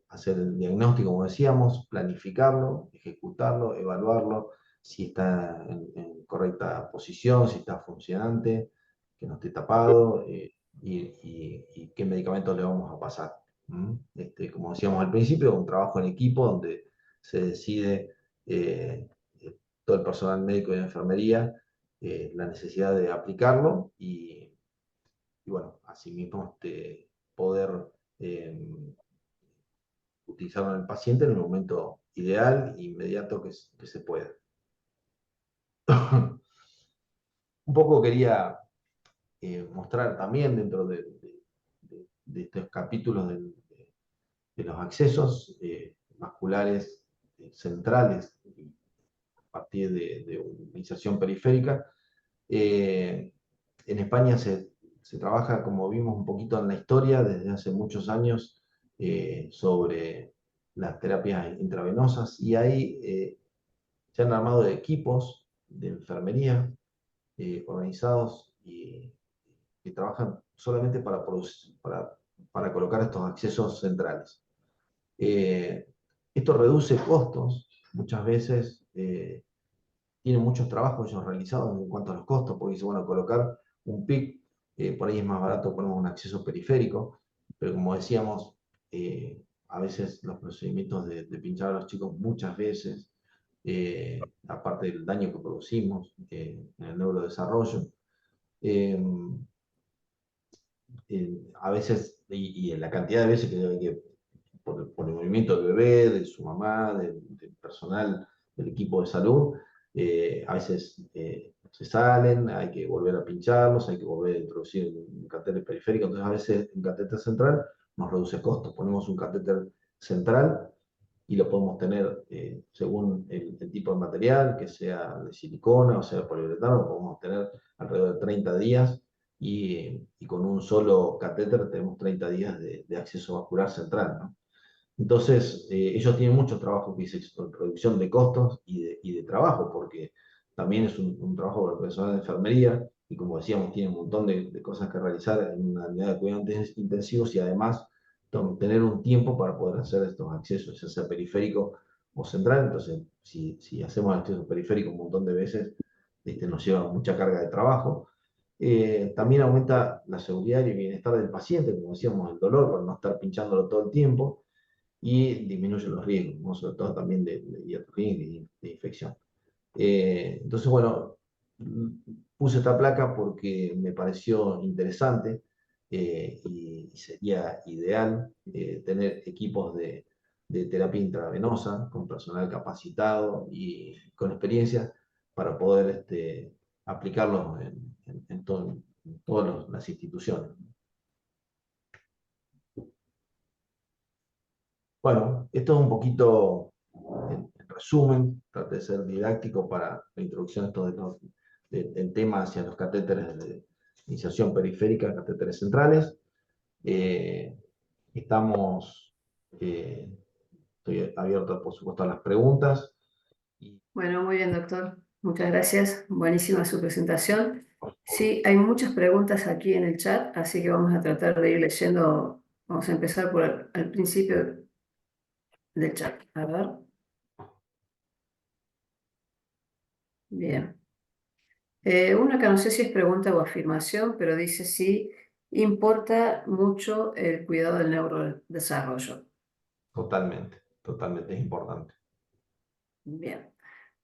hacer el diagnóstico, como decíamos, planificarlo, ejecutarlo, evaluarlo, si está en correcta posición, si está funcionante, que no esté tapado, y qué medicamentos le vamos a pasar. ¿Mm? Como decíamos al principio, un trabajo en equipo donde se decide todo el personal médico y de enfermería la necesidad de aplicarlo y bueno, asimismo poder eh, utilizarlo en el paciente en el momento ideal e inmediato que se pueda. Un poco quería mostrar también dentro de estos capítulos de los accesos vasculares centrales a partir de una inserción periférica. En España se trabaja, como vimos un poquito en la historia, desde hace muchos años sobre las terapias intravenosas y ahí se han armado equipos de enfermería organizados y que trabajan solamente para colocar estos accesos centrales. Eh, Esto reduce costos, muchas veces tienen muchos trabajos ellos realizados en cuanto a los costos, porque dice, bueno, colocar un PIC, por ahí es más barato poner un acceso periférico, pero como decíamos, a veces los procedimientos de pinchar a los chicos, muchas veces, aparte del daño que producimos en el neurodesarrollo, eh, a veces, y en la cantidad de veces que hay que por el movimiento del bebé, de su mamá, del personal del equipo de salud, a veces se salen, hay que volver a pincharlos, hay que volver a introducir un catéter periférico, entonces a veces un catéter central nos reduce costos, ponemos un catéter central y lo podemos tener según el tipo de material, que sea de silicona o sea de poliuretano, lo podemos tener alrededor de 30 días y con un solo catéter tenemos 30 días de acceso vascular central, ¿no? Entonces, ellos tienen mucho trabajo que dice reducción de costos y de trabajo, porque también es un trabajo para el personal de enfermería y como decíamos, tiene un montón de cosas que realizar en una unidad de cuidados intensivos y además tener un tiempo para poder hacer estos accesos, ya sea periférico o central. Entonces, si hacemos el acceso periférico un montón de veces, nos lleva mucha carga de trabajo. También aumenta la seguridad y el bienestar del paciente, como decíamos, el dolor, por no estar pinchándolo todo el tiempo y disminuye los riesgos, ¿no? Sobre todo también de iatrogenia y de infección. Entonces, bueno, puse esta placa porque me pareció interesante y sería ideal tener equipos de terapia intravenosa con personal capacitado y con experiencia para poder aplicarlos en todas las instituciones. Bueno, esto es un poquito en resumen, traté de ser didáctico para la introducción del tema hacia los catéteres de inserción periférica, catéteres centrales. Eh, estamos, eh, Estoy abierto, por supuesto, a las preguntas. Y, Bueno, muy bien, doctor. Muchas gracias. Buenísima su presentación. Sí, hay muchas preguntas aquí en el chat, así que vamos a tratar de ir leyendo. Vamos a empezar por el principio del chat. A ver. Bien. Una que no sé si es pregunta o afirmación, pero dice sí, importa mucho el cuidado del neurodesarrollo. totalmente, totalmente es importante. Bien.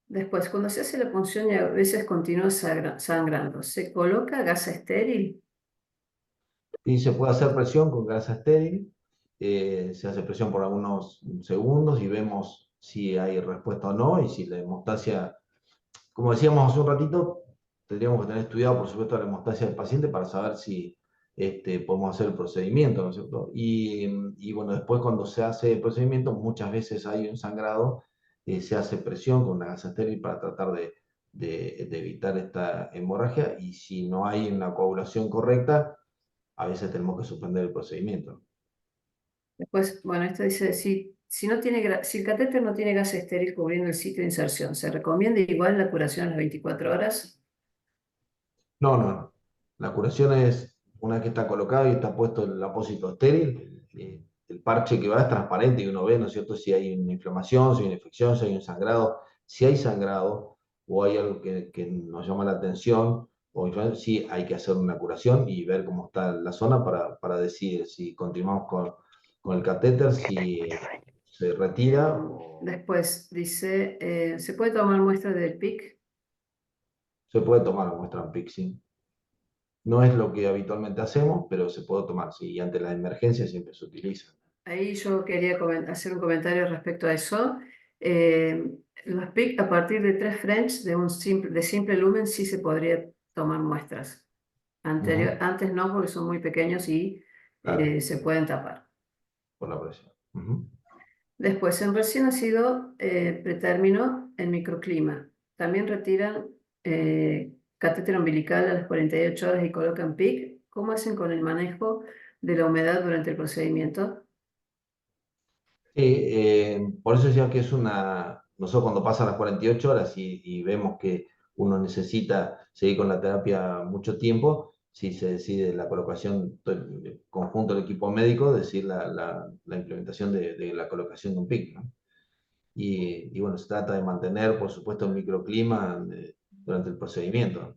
Después, cuando se hace la punción y a veces continúa sangrando, ¿se coloca gasa estéril? Y se puede hacer presión con grasa estéril, se hace presión por algunos segundos y vemos si hay respuesta o no, y si la hemostasia, como decíamos hace un ratito, tendríamos que tener estudiado, por supuesto, la hemostasia del paciente para saber si podemos hacer el procedimiento, ¿no es cierto? Y bueno, después cuando se hace el procedimiento, muchas veces hay un sangrado, se hace presión con una gasa estéril para tratar de evitar esta hemorragia, y si no hay una coagulación correcta, a veces tenemos que suspender el procedimiento. Después, bueno, esto dice, si no tiene, si el catéter no tiene gas estéril cubriendo el sitio de inserción, ¿se recomienda igual la curación a las 24 horas? No, no, no. La curación es, una vez que está colocado y está puesto el apósito estéril, el parche que va es transparente y uno ve, ¿no es cierto?, si hay una inflamación, si hay una infección, si hay un sangrado. Si hay sangrado o hay algo que nos llama la atención, sí hay que hacer una curación y ver cómo está la zona para decidir si continuamos con el catéter, si se retira o Después dice, ¿se puede tomar muestra del PIC? se puede tomar muestra en Pixie. No es lo que habitualmente hacemos, pero se puede tomar, sí, y ante la emergencia siempre se utiliza. Ahí yo quería hacer un comentario respecto a eso. Eh, los PIC a partir de 3 French de simple lumen sí se podría tomar muestras. Ujú, Antes no, porque son muy pequeños y claro, se pueden tapar. por la presión. Ujú. Después, en recién nacido pretérmino en microclima. También retiran catéter umbilical a las 48 horas y colocan PIC. ¿Cómo hacen con el manejo de la humedad durante el procedimiento? Sí, por eso decía que es una, nosotros cuando pasan las 48 horas y vemos que uno necesita seguir con la terapia mucho tiempo, si se decide la colocación conjunto del equipo médico, decir la implementación de la colocación de un PIC, ¿no? Y bueno, se trata de mantener, por supuesto, el microclima durante el procedimiento.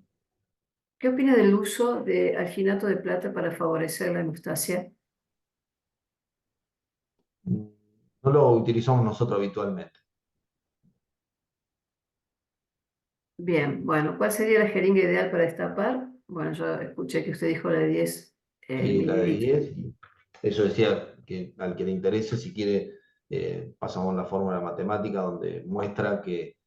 ¿Qué opina del uso de alginato de plata para favorecer la hemostasia? No lo utilizamos nosotros habitualmente. Bien, bueno, ¿cuál sería la jeringa ideal para destapar? Bueno, yo escuché que usted dijo la de 10 Sí, la de mililitros. 10. Eso decía que al que le interese, si quiere, pasamos la fórmula matemática donde muestra que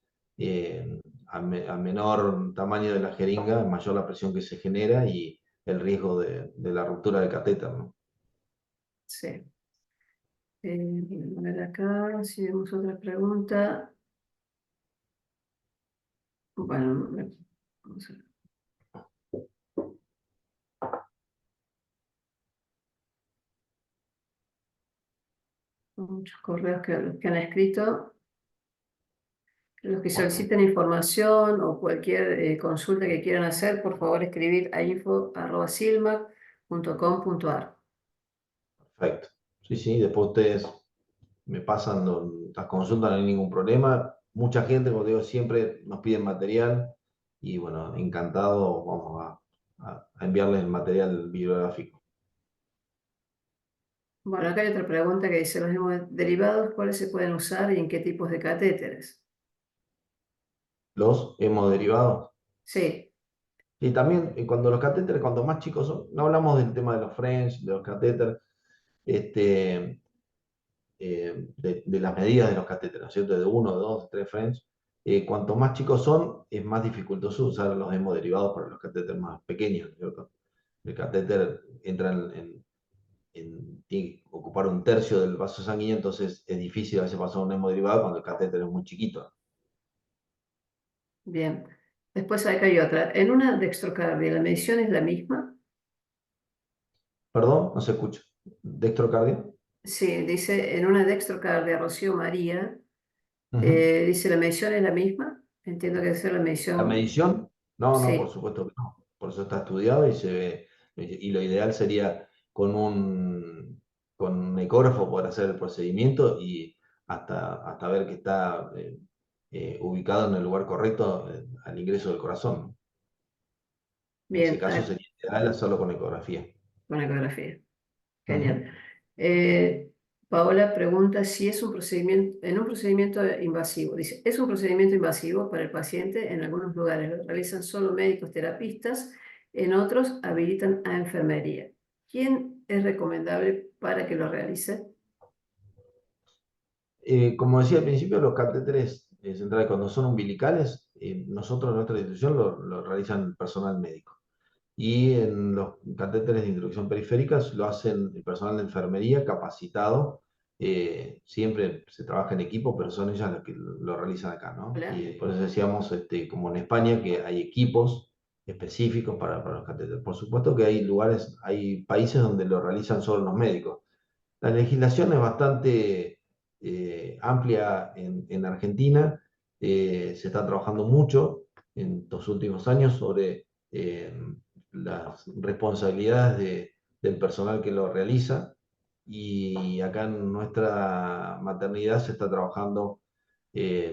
a menor tamaño de la jeringa, mayor la presión que se genera y el riesgo de la ruptura del catéter, ¿no? Sí. A ver acá, si vemos otra pregunta. Bueno, vamos a ver. Muchos correos que han escrito. Los que soliciten información o cualquier consulta que quieran hacer, por favor escribir a info@silmac.com.ar. Perfecto. Sí, sí, después ustedes me pasan las consultas, no hay ningún problema. Mucha gente, como te digo, siempre nos piden material y bueno, encantado, vamos a enviarles el material bibliográfico. Bueno, acá hay otra pregunta que dice, los hemoderivados, ¿cuáles se pueden usar y en qué tipos de catéteres? Los hemoderivados. Sí, Y también cuando los catéteres, cuando más chicos son, no hablamos del tema de los French, de los catéteres, este, de las medidas de los catéteres, ¿no es cierto? De uno, de dos, de tres French. Cuanto más chicos son, es más dificultoso usar los hemoderivados para los catéteres más pequeños, ¿no es cierto? El catéter entra tiene que ocupar un tercio del vaso sanguíneo, entonces es difícil a veces pasar un hemodiderivado cuando el catéter es muy chiquito. bien. Después acá hay otra. En una dextrocardia, ¿la medición es la misma? Perdón, no se escucha. ¿Dextrocardia? Sí, dice, en una dextrocardia, Rocío María, Ujú. dice, ¿la medición es la misma? Entiendo que debe ser la ¿La medición, medición? No, no, por sí, supuesto que no. Por eso está estudiado y se ve. Y lo ideal sería con un ecógrafo poder hacer el procedimiento y hasta ver que está ubicado en el lugar correcto al ingreso del corazón, ¿no? En ese bien, caso sería ideal hacerlo con ecografía. con ecografía. Ujú. Genial. Eh, Paola pregunta si es un procedimiento, en un procedimiento invasivo. Dice, ¿es un procedimiento invasivo para el paciente? En algunos lugares lo realizan solo médicos terapistas, en otros habilitan a enfermería. ¿Quién es recomendable para que lo realice? Como decía al principio, los catéteres centrales cuando son umbilicales, nosotros en nuestra institución lo realizan el personal médico. Y en los catéteres de introducción periférica lo hacen el personal de enfermería capacitado. Siempre se trabaja en equipo, pero son ellas las que lo realizan acá, ¿no? Hola. Y por eso decíamos, como en España, que hay equipos específicos para los catéteres. Por supuesto que hay lugares, hay países donde lo realizan solo los médicos, La legislación es bastante amplia en Argentina. Se está trabajando mucho en estos últimos años sobre las responsabilidades del personal que lo realiza. Y acá en nuestra maternidad se está trabajando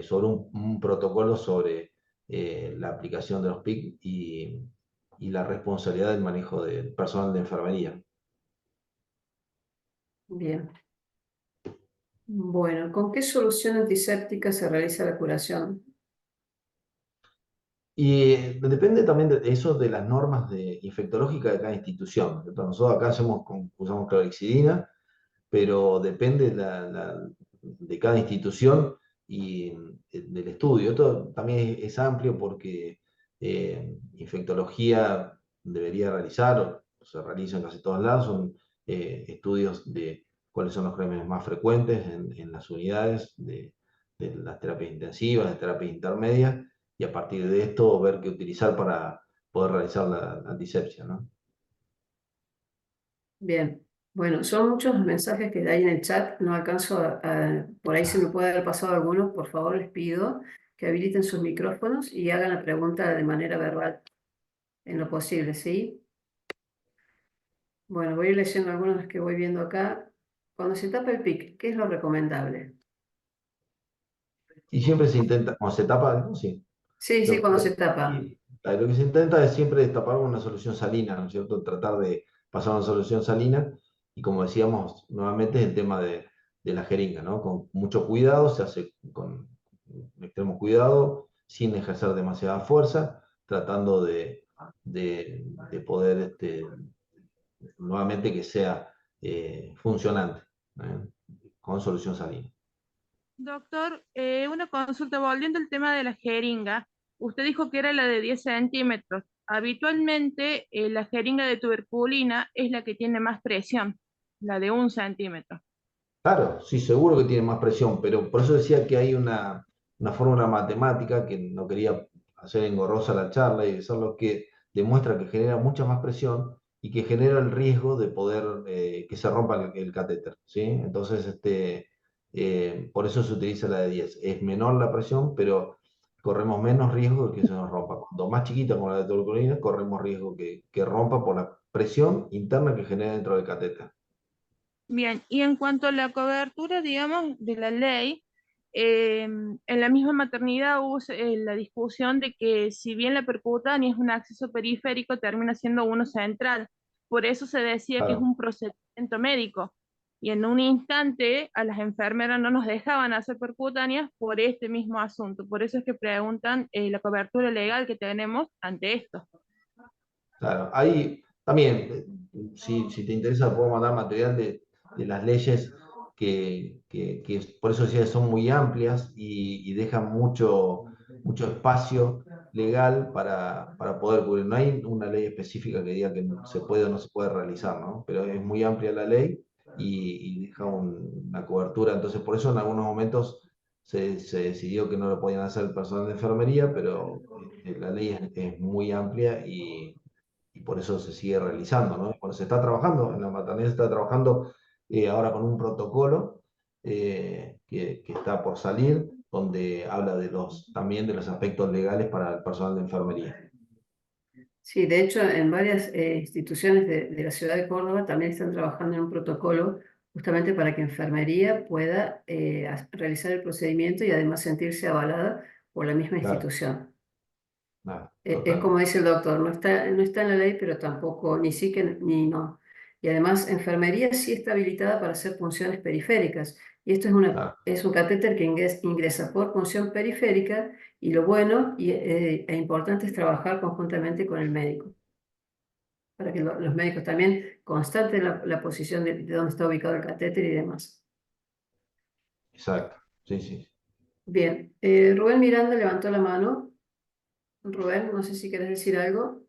sobre un protocolo sobre la aplicación de los PIC y la responsabilidad del manejo del personal de enfermería. Bien. Bueno, ¿con qué solución antiséptica se realiza la curación? Y depende también de eso de las normas infectológicas de cada institución. Entonces, nosotros acá usamos clorexidina, pero depende de cada institución y del estudio. Esto también es amplio porque infectología debería realizar, o se realiza en casi todos lados, son estudios de cuáles son los crímenes más frecuentes en las unidades de las terapias intensivas, de terapias intermedias, y a partir de esto ver qué utilizar para poder realizar la antisepsia, ¿no? Bien. Bueno, son muchos los mensajes que hay en el chat. No alcanzo por ahí se me puede haber pasado algunos. Por favor, les pido que habiliten sus micrófonos y hagan la pregunta de manera verbal en lo posible, ¿sí? Bueno, voy a ir leyendo algunos que voy viendo acá. Cuando se tapa el pic, ¿qué es lo recomendable? Y siempre se intenta, cuando se tapa, ¿no? Sí. Sí, sí, Lo, cuando se lo- tapa. y, lo que se intenta es siempre destapar una solución salina, ¿no es cierto? Tratar de pasar una solución salina y como decíamos, nuevamente es el tema de la jeringa, ¿no? Con mucho cuidado, se hace con extremo cuidado, sin ejercer demasiada fuerza, tratando de poder nuevamente que sea funcionante, ¿eh? Con solución salina. Doctor, una consulta, volviendo al tema de la jeringa. Usted dijo que era la de 10 centímetros. Habitualmente, la jeringa de tuberculina es la que tiene más presión, la de 1 centímetro. Claro, sí, seguro que tiene más presión, pero por eso decía que hay una fórmula matemática que no quería hacer engorrosa la charla y decirlo que demuestra que genera mucha más presión y que genera el riesgo de poder que se rompa el catéter, ¿sí? Entonces, por eso se utiliza la de 10. Es menor la presión, pero corremos menos riesgo de que se nos rompa. Cuanto más chiquita como la de tuberculina, corremos riesgo que rompa por la presión interna que genera dentro del catéter. Bien, y en cuanto a la cobertura, digamos, de la ley, en la misma maternidad hubo la discusión de que si bien la percutánea es un acceso periférico, termina siendo uno central. Por eso se decía que es Claro, un procedimiento médico. Y en un instante a las enfermeras no nos dejaban hacer percutáneas por este mismo asunto. Por eso es que preguntan la cobertura legal que tenemos ante esto. claro. Ahí también, si te interesa, puedo mandar material de las leyes por eso decía, son muy amplias y dejan mucho espacio legal para poder cubrir. No hay una ley específica que diga que se puede o no se puede realizar, ¿no? Pero es muy amplia la ley y deja una cobertura. Entonces, por eso en algunos momentos se decidió que no lo podían hacer el personal de enfermería, pero la ley es muy amplia y por eso se sigue realizando, ¿no? Bueno, se está trabajando, en la maternidad se está trabajando ahora con un protocolo que está por salir, donde habla también de los aspectos legales para el personal de enfermería. Sí, de hecho, en varias instituciones de la ciudad de Córdoba también están trabajando en un protocolo justamente para que enfermería pueda realizar el procedimiento y además sentirse avalada por la misma Claro, institución. nada, Es total, como dice el doctor, no está en la ley, pero tampoco ni sí que ni no. Y además, enfermería sí está habilitada para hacer funciones periféricas. Y esto claro, es un catéter que ingresa por función periférica y lo bueno e importante es trabajar conjuntamente con el médico, para que los médicos también constaten la posición de dónde está ubicado el catéter y demás. exacto, sí, sí. Bien, Rubén Miranda levantó la mano. Rubén, no sé si querés decir algo.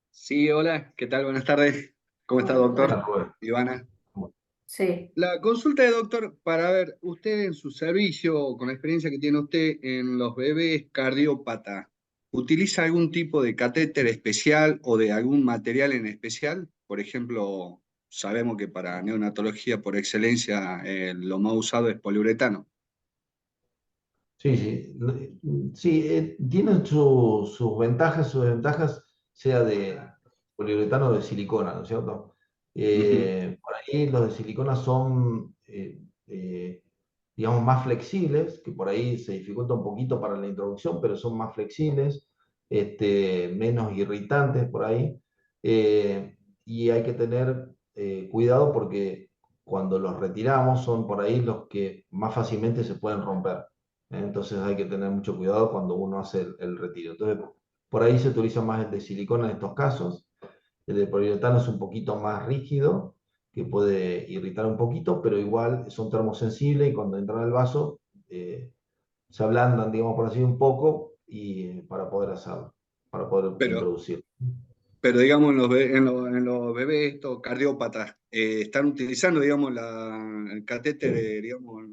Sí, hola, ¿qué tal? Buenas tardes. ¿Cómo está, Bueno, ¿Qué tal, doctor? Rubén? Ivana. sí. La consulta de doctor, para ver, usted en su servicio, con la experiencia que tiene usted en los bebés cardiópata, ¿utiliza algún tipo de catéter especial o de algún material en especial? Por ejemplo, sabemos que para neonatología por excelencia lo más usado es poliuretano. Sí, sí. Sí, tienen sus ventajas, sus desventajas, sea de poliuretano o de silicona, ¿no es cierto? Ujú. Por ahí los de silicona son, digamos, más flexibles, que por ahí se dificulta un poquito para la introducción, pero son más flexibles, menos irritantes por ahí. Y hay que tener cuidado porque cuando los retiramos son por ahí los que más fácilmente se pueden romper. Entonces hay que tener mucho cuidado cuando uno hace el retiro. Entonces, por ahí se utiliza más el de silicona en estos casos. El de poliuretano es un poquito más rígido, que puede irritar un poquito, pero igual son termosensibles y cuando entran al vaso se ablandan, digamos por así, un poco y para poder hacerlo, para poder Pero, introducir. pero digamos, en los bebés estos cardiópatas están utilizando, digamos, el catéter, Sí, digamos,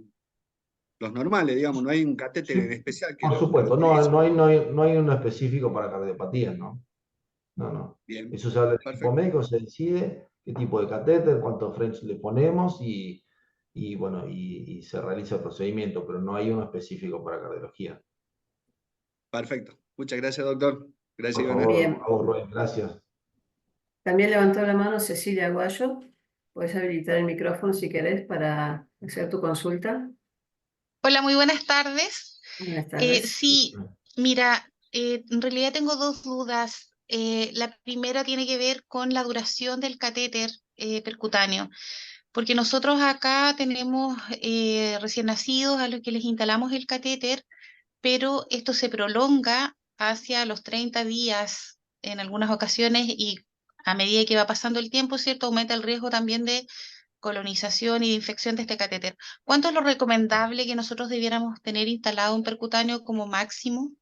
los normales, digamos, no hay un catéter en sí, especial por que lo supuesto. No, utilice. no hay uno específico para cardiopatías, ¿no? No, no. Bien, Eso se habla del equipo perfecto. médico, se decide qué tipo de catéter, cuántos French le ponemos bueno, y se realiza el procedimiento, pero no hay uno específico para cardiología. Perfecto. Muchas gracias, doctor. Gracias, Por Ivana. favor, Bien, a vos, Rubén, gracias. también levantó la mano Cecilia Aguayo. Puedes habilitar el micrófono si querés para hacer tu consulta. Hola, muy buenas tardes. Buenas tardes. Sí, mira, en realidad tengo dos dudas. La primera tiene que ver con la duración del catéter percutáneo, porque nosotros acá tenemos recién nacidos a los que les instalamos el catéter, pero esto se prolonga hacia los 30 días en algunas ocasiones y a medida que va pasando el tiempo, ¿cierto? Aumenta el riesgo también de colonización y de infección de este catéter. ¿Cuánto es lo recomendable que nosotros debiéramos tener instalado un percutáneo como máximo?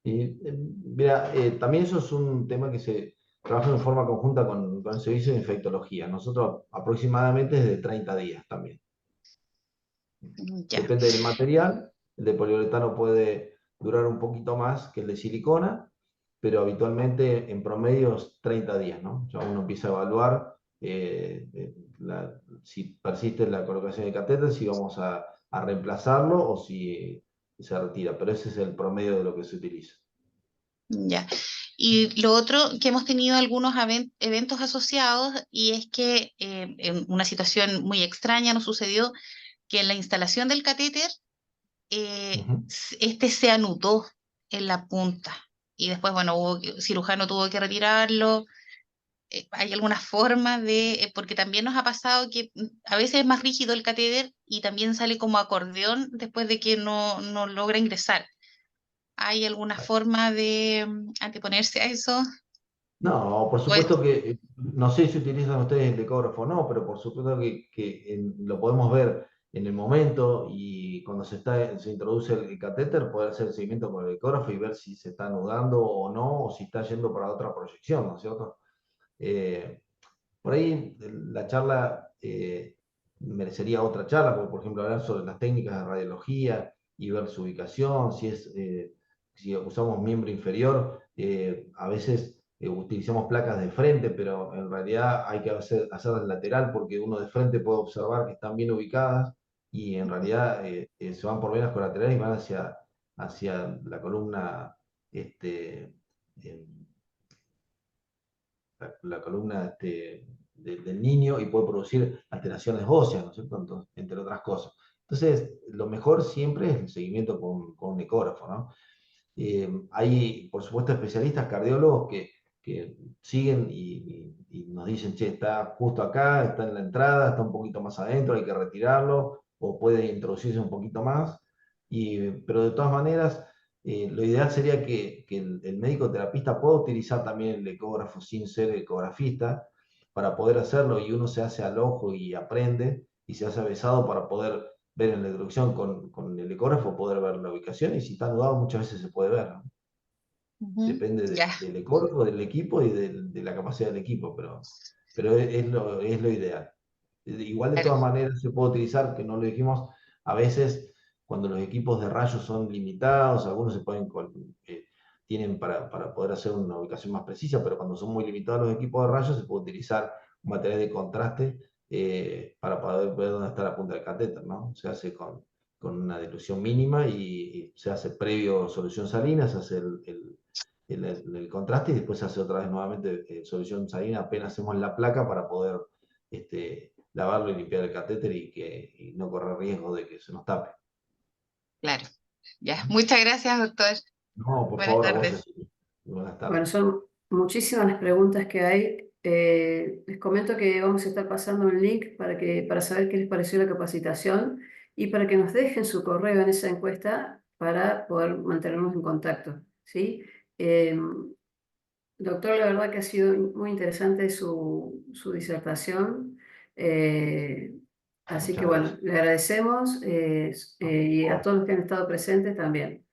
Mira, también eso es un tema que se trabaja en forma conjunta con el servicio de infectología. Nosotros aproximadamente es de 30 días también. Ya, Depende del material. El de poliuretano puede durar un poquito más que el de silicona, pero habitualmente en promedio es 30 días, ¿no? Ya uno empieza a evaluar si persiste la colocación de catéter, si vamos a reemplazarlo o si se retira, pero ese es el promedio de lo que se utiliza. ya. Y lo otro, que hemos tenido algunos eventos asociados y es que en una situación muy extraña nos sucedió que en la instalación del catéter, Ujú. este se anudó en la punta y después, bueno, cirujano tuvo que retirarlo. ¿Hay alguna forma porque también nos ha pasado que a veces es más rígido el catéter y también sale como acordeón después de que no logra ingresar? ¿Hay alguna forma de anteponerse a eso? No, por Pues, supuesto que, no sé si utilizan ustedes el ecógrafo o no, pero por supuesto que lo podemos ver en el momento y cuando se introduce el catéter, poder hacer el seguimiento con el ecógrafo y ver si se está anudando o no, o si está yendo para otra proyección, ¿no es cierto? Eh, por ahí la charla merecería otra charla, porque por ejemplo hablar sobre las técnicas de radiología y ver su ubicación, si usamos miembro inferior, a veces utilizamos placas de frente, pero en realidad hay que hacerlas lateral porque uno de frente puede observar que están bien ubicadas y en realidad se van por venas colaterales y van hacia la columna este, la columna del niño y puede producir alteraciones óseas, ¿no es cierto? Entonces, entre otras cosas. Entonces, lo mejor siempre es el seguimiento con un ecógrafo, ¿no? Hay, por supuesto, especialistas cardiólogos que siguen y nos dicen, che, está justo acá, está en la entrada, está un poquito más adentro, hay que retirarlo, o puede introducirse un poquito más. Pero de todas maneras, lo ideal sería que el médico terapista pueda utilizar también el ecógrafo sin ser ecografista para poder hacerlo y uno se hace al ojo y aprende y se hace avesado para poder ver en la introducción con el ecógrafo, poder ver la ubicación y si está anudado muchas veces se puede ver, ¿no? Depende ya, del ecógrafo, del equipo y de la capacidad del equipo, pero es lo ideal. Igual de claro. todas maneras se puede utilizar, que no lo dijimos, a veces cuando los equipos de rayos son limitados, algunos tienen para poder hacer una ubicación más precisa, pero cuando son muy limitados los equipos de rayos se puede utilizar material de contraste para poder ver dónde está la punta del catéter, ¿no? Se hace con una dilución mínima y se hace previo solución salina, se hace el contraste y después se hace otra vez nuevamente solución salina, apenas hacemos la placa para poder lavarlo y limpiar el catéter y no correr riesgo de que se nos tape. Claro. Ya, muchas gracias, doctor. No, por Buenas favor, a vos, tardes. Cecilia. Buenas Bueno, tardes. son muchísimas las preguntas que hay. Les comento que vamos a estar pasando un link para saber qué les pareció la capacitación y para que nos dejen su correo en esa encuesta para poder mantenernos en contacto, ¿sí? Doctor, la verdad que ha sido muy interesante su disertación. Así que Muchas bueno, gracias. le agradecemos y a todos los que han estado presentes también.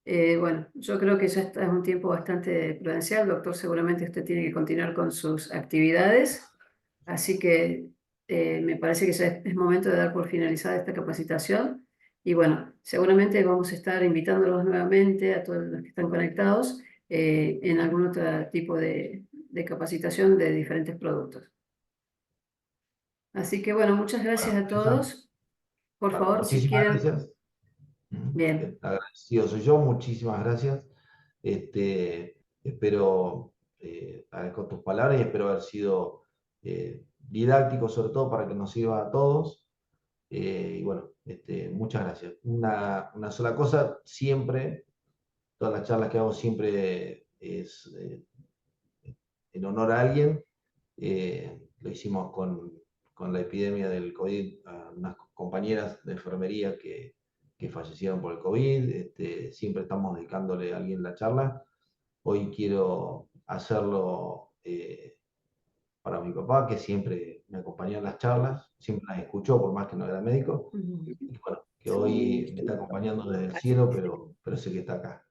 Bueno, yo creo que ya está en un tiempo bastante prudencial. Doctor, seguramente usted tiene que continuar con sus actividades. Así que me parece que ya es momento de dar por finalizada esta capacitación. Y bueno, seguramente vamos a estar invitándolos nuevamente a todos los que están conectados en algún otro tipo de capacitación de diferentes productos. Así que bueno, muchas gracias Bueno, a Elisa, todos. Por favor, si muchísimas quieren, gracias. bien. Agradecido soy yo, muchísimas gracias. Espero, agradezco tus palabras y espero haber sido didáctico, sobre todo para que nos sirva a todos. Y bueno, muchas gracias. Una sola cosa, siempre, todas las charlas que hago siempre es en honor a alguien. Lo hicimos con la epidemia del COVID, a unas compañeras de enfermería que fallecieron por el COVID. Siempre estamos dedicándole a alguien la charla. Hoy quiero hacerlo para mi papá, que siempre me acompañó en las charlas, siempre las escuchó, por más que no era médico. Y bueno, que hoy me está acompañando desde el cielo, pero sé que está acá.